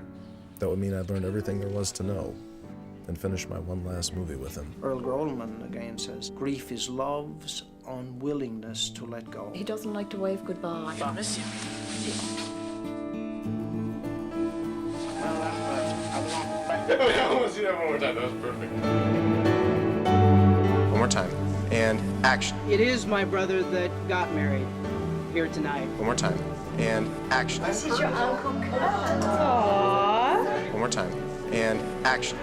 That would mean I'd learned everything there was to know and finish my one last movie with him. Earl Grolman again says, grief is love's unwillingness to let go. He doesn't like to wave goodbye. I miss you. I want to see that one more time. That was perfect. One more time. And action. It is my brother that got married here tonight. One more time. And action. This is your Uncle Kurt. Aww. One more time. And action.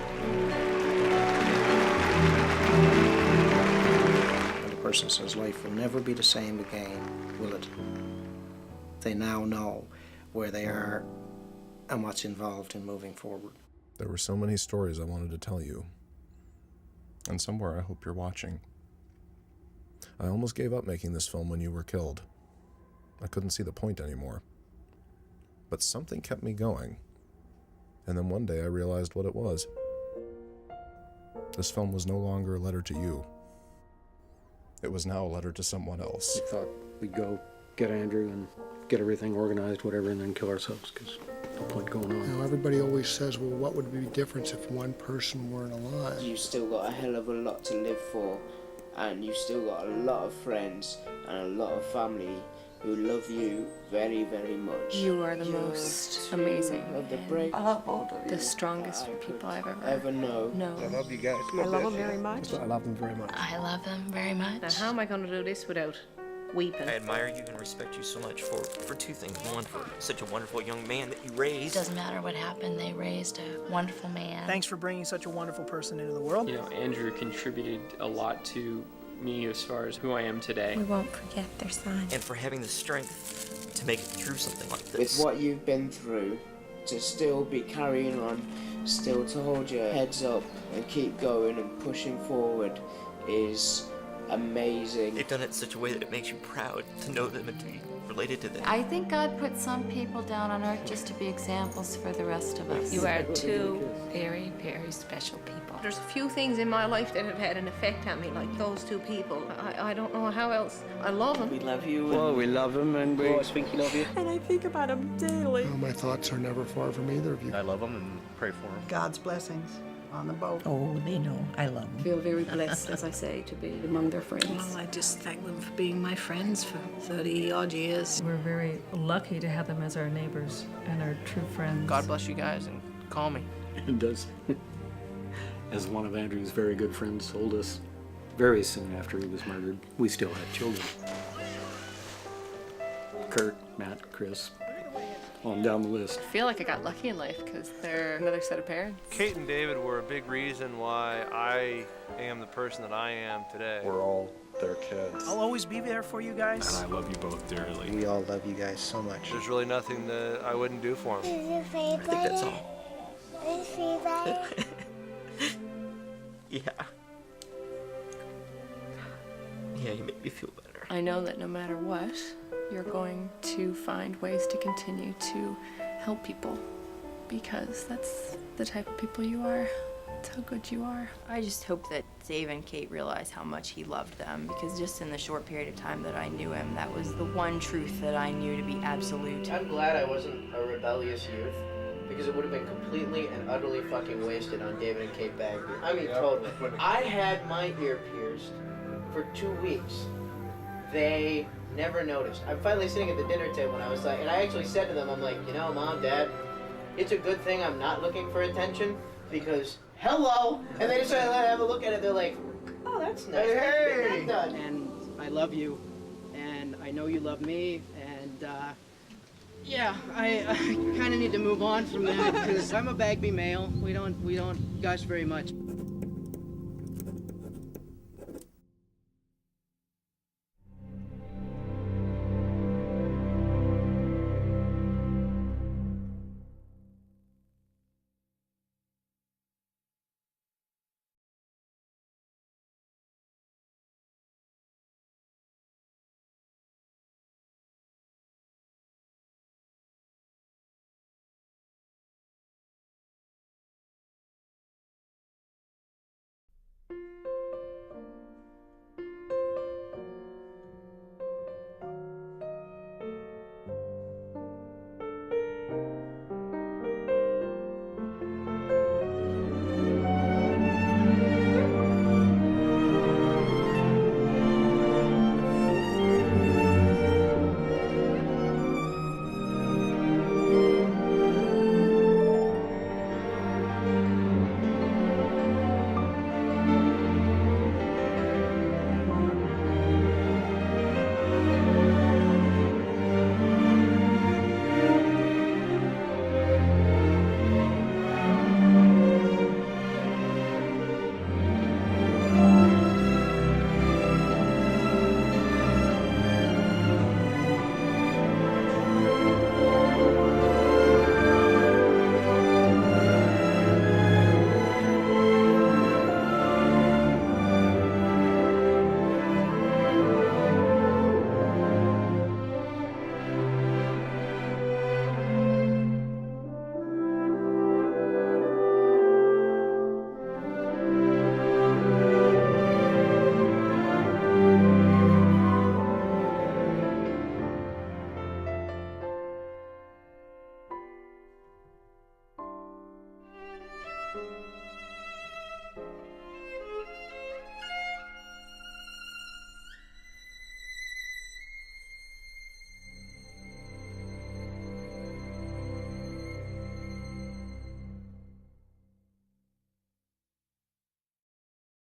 And the person says life will never be the same again, will it? They now know where they are and what's involved in moving forward. There were so many stories I wanted to tell you. And somewhere I hope you're watching. I almost gave up making this film when you were killed. I couldn't see the point anymore. But something kept me going. And then one day I realized what it was. This film was no longer a letter to you. It was now a letter to someone else. We thought we'd go get Andrew and get everything organized, whatever, and then kill ourselves, because no point going on. Now, everybody always says, well, what would be the difference if one person weren't alive? You still got a hell of a lot to live for, and you still got a lot of friends and a lot of family who love you very, very much. You are the most amazing, the strongest people I've ever known. I love you guys. I love him very much. I love them very much. I love them very much. Now, how am I going to do this without weeping? I admire you and respect you so much for two things. One, for such a wonderful young man that you raised. It doesn't matter what happened, they raised a wonderful man. Thanks for bringing such a wonderful person into the world. You know, Andrew contributed a lot to me as far as who I am today. We won't forget their son. And for having the strength to make it through something like this. With what you've been through, to still be carrying on, still to hold your heads up and keep going and pushing forward is amazing. You've done it in such a way that it makes you proud to know them and to be related to them. I think God put some people down on earth just to be examples for the rest of us. You are two very, very special people. There's a few things in my life that have had an effect on me, like those two people. I don't know how else. I love them. We love you. Well, we love him, and we're always thinking of you. And I think about him daily. My thoughts are never far from either of you. I love them and pray for them. God's blessings on the boat. Oh, they know. I love them. Feel very blessed, as I say, to be among their friends. Well, I just thank them for being my friends for 30-odd years. We're very lucky to have them as our neighbors and our true friends. God bless you guys and call me. It does. As one of Andrew's very good friends told us very soon after he was murdered, we still had children. Kurt, Matt, Chris, on down the list. I feel like I got lucky in life because they're another set of parents. Kate and David were a big reason why I am the person that I am today. We're all their kids. I'll always be there for you guys. And I love you both dearly. We all love you guys so much. There's really nothing that I wouldn't do for them. Is your favorite? I think that's all. Is your favorite? Yeah. Yeah, you make me feel better. I know that no matter what, you're going to find ways to continue to help people because that's the type of people you are. That's how good you are. I just hope that Dave and Kate realize how much he loved them because just in the short period of time that I knew him, that was the one truth that I knew to be absolute. I'm glad I wasn't a rebellious youth because it would have been completely and utterly fucking wasted on David and Kate Bagby. I mean, totally. I had my ear pierced for 2 weeks. They never noticed. I'm finally sitting at the dinner table and I was like, and I actually said to them, I'm like, you know, Mom, Dad, it's a good thing I'm not looking for attention because hello. And they decided to have a look at it. They're like, oh, that's nice. Hey. And I love you, and I know you love me, and yeah, I kind of need to move on from that because I'm a Bagby male. We don't gush very much.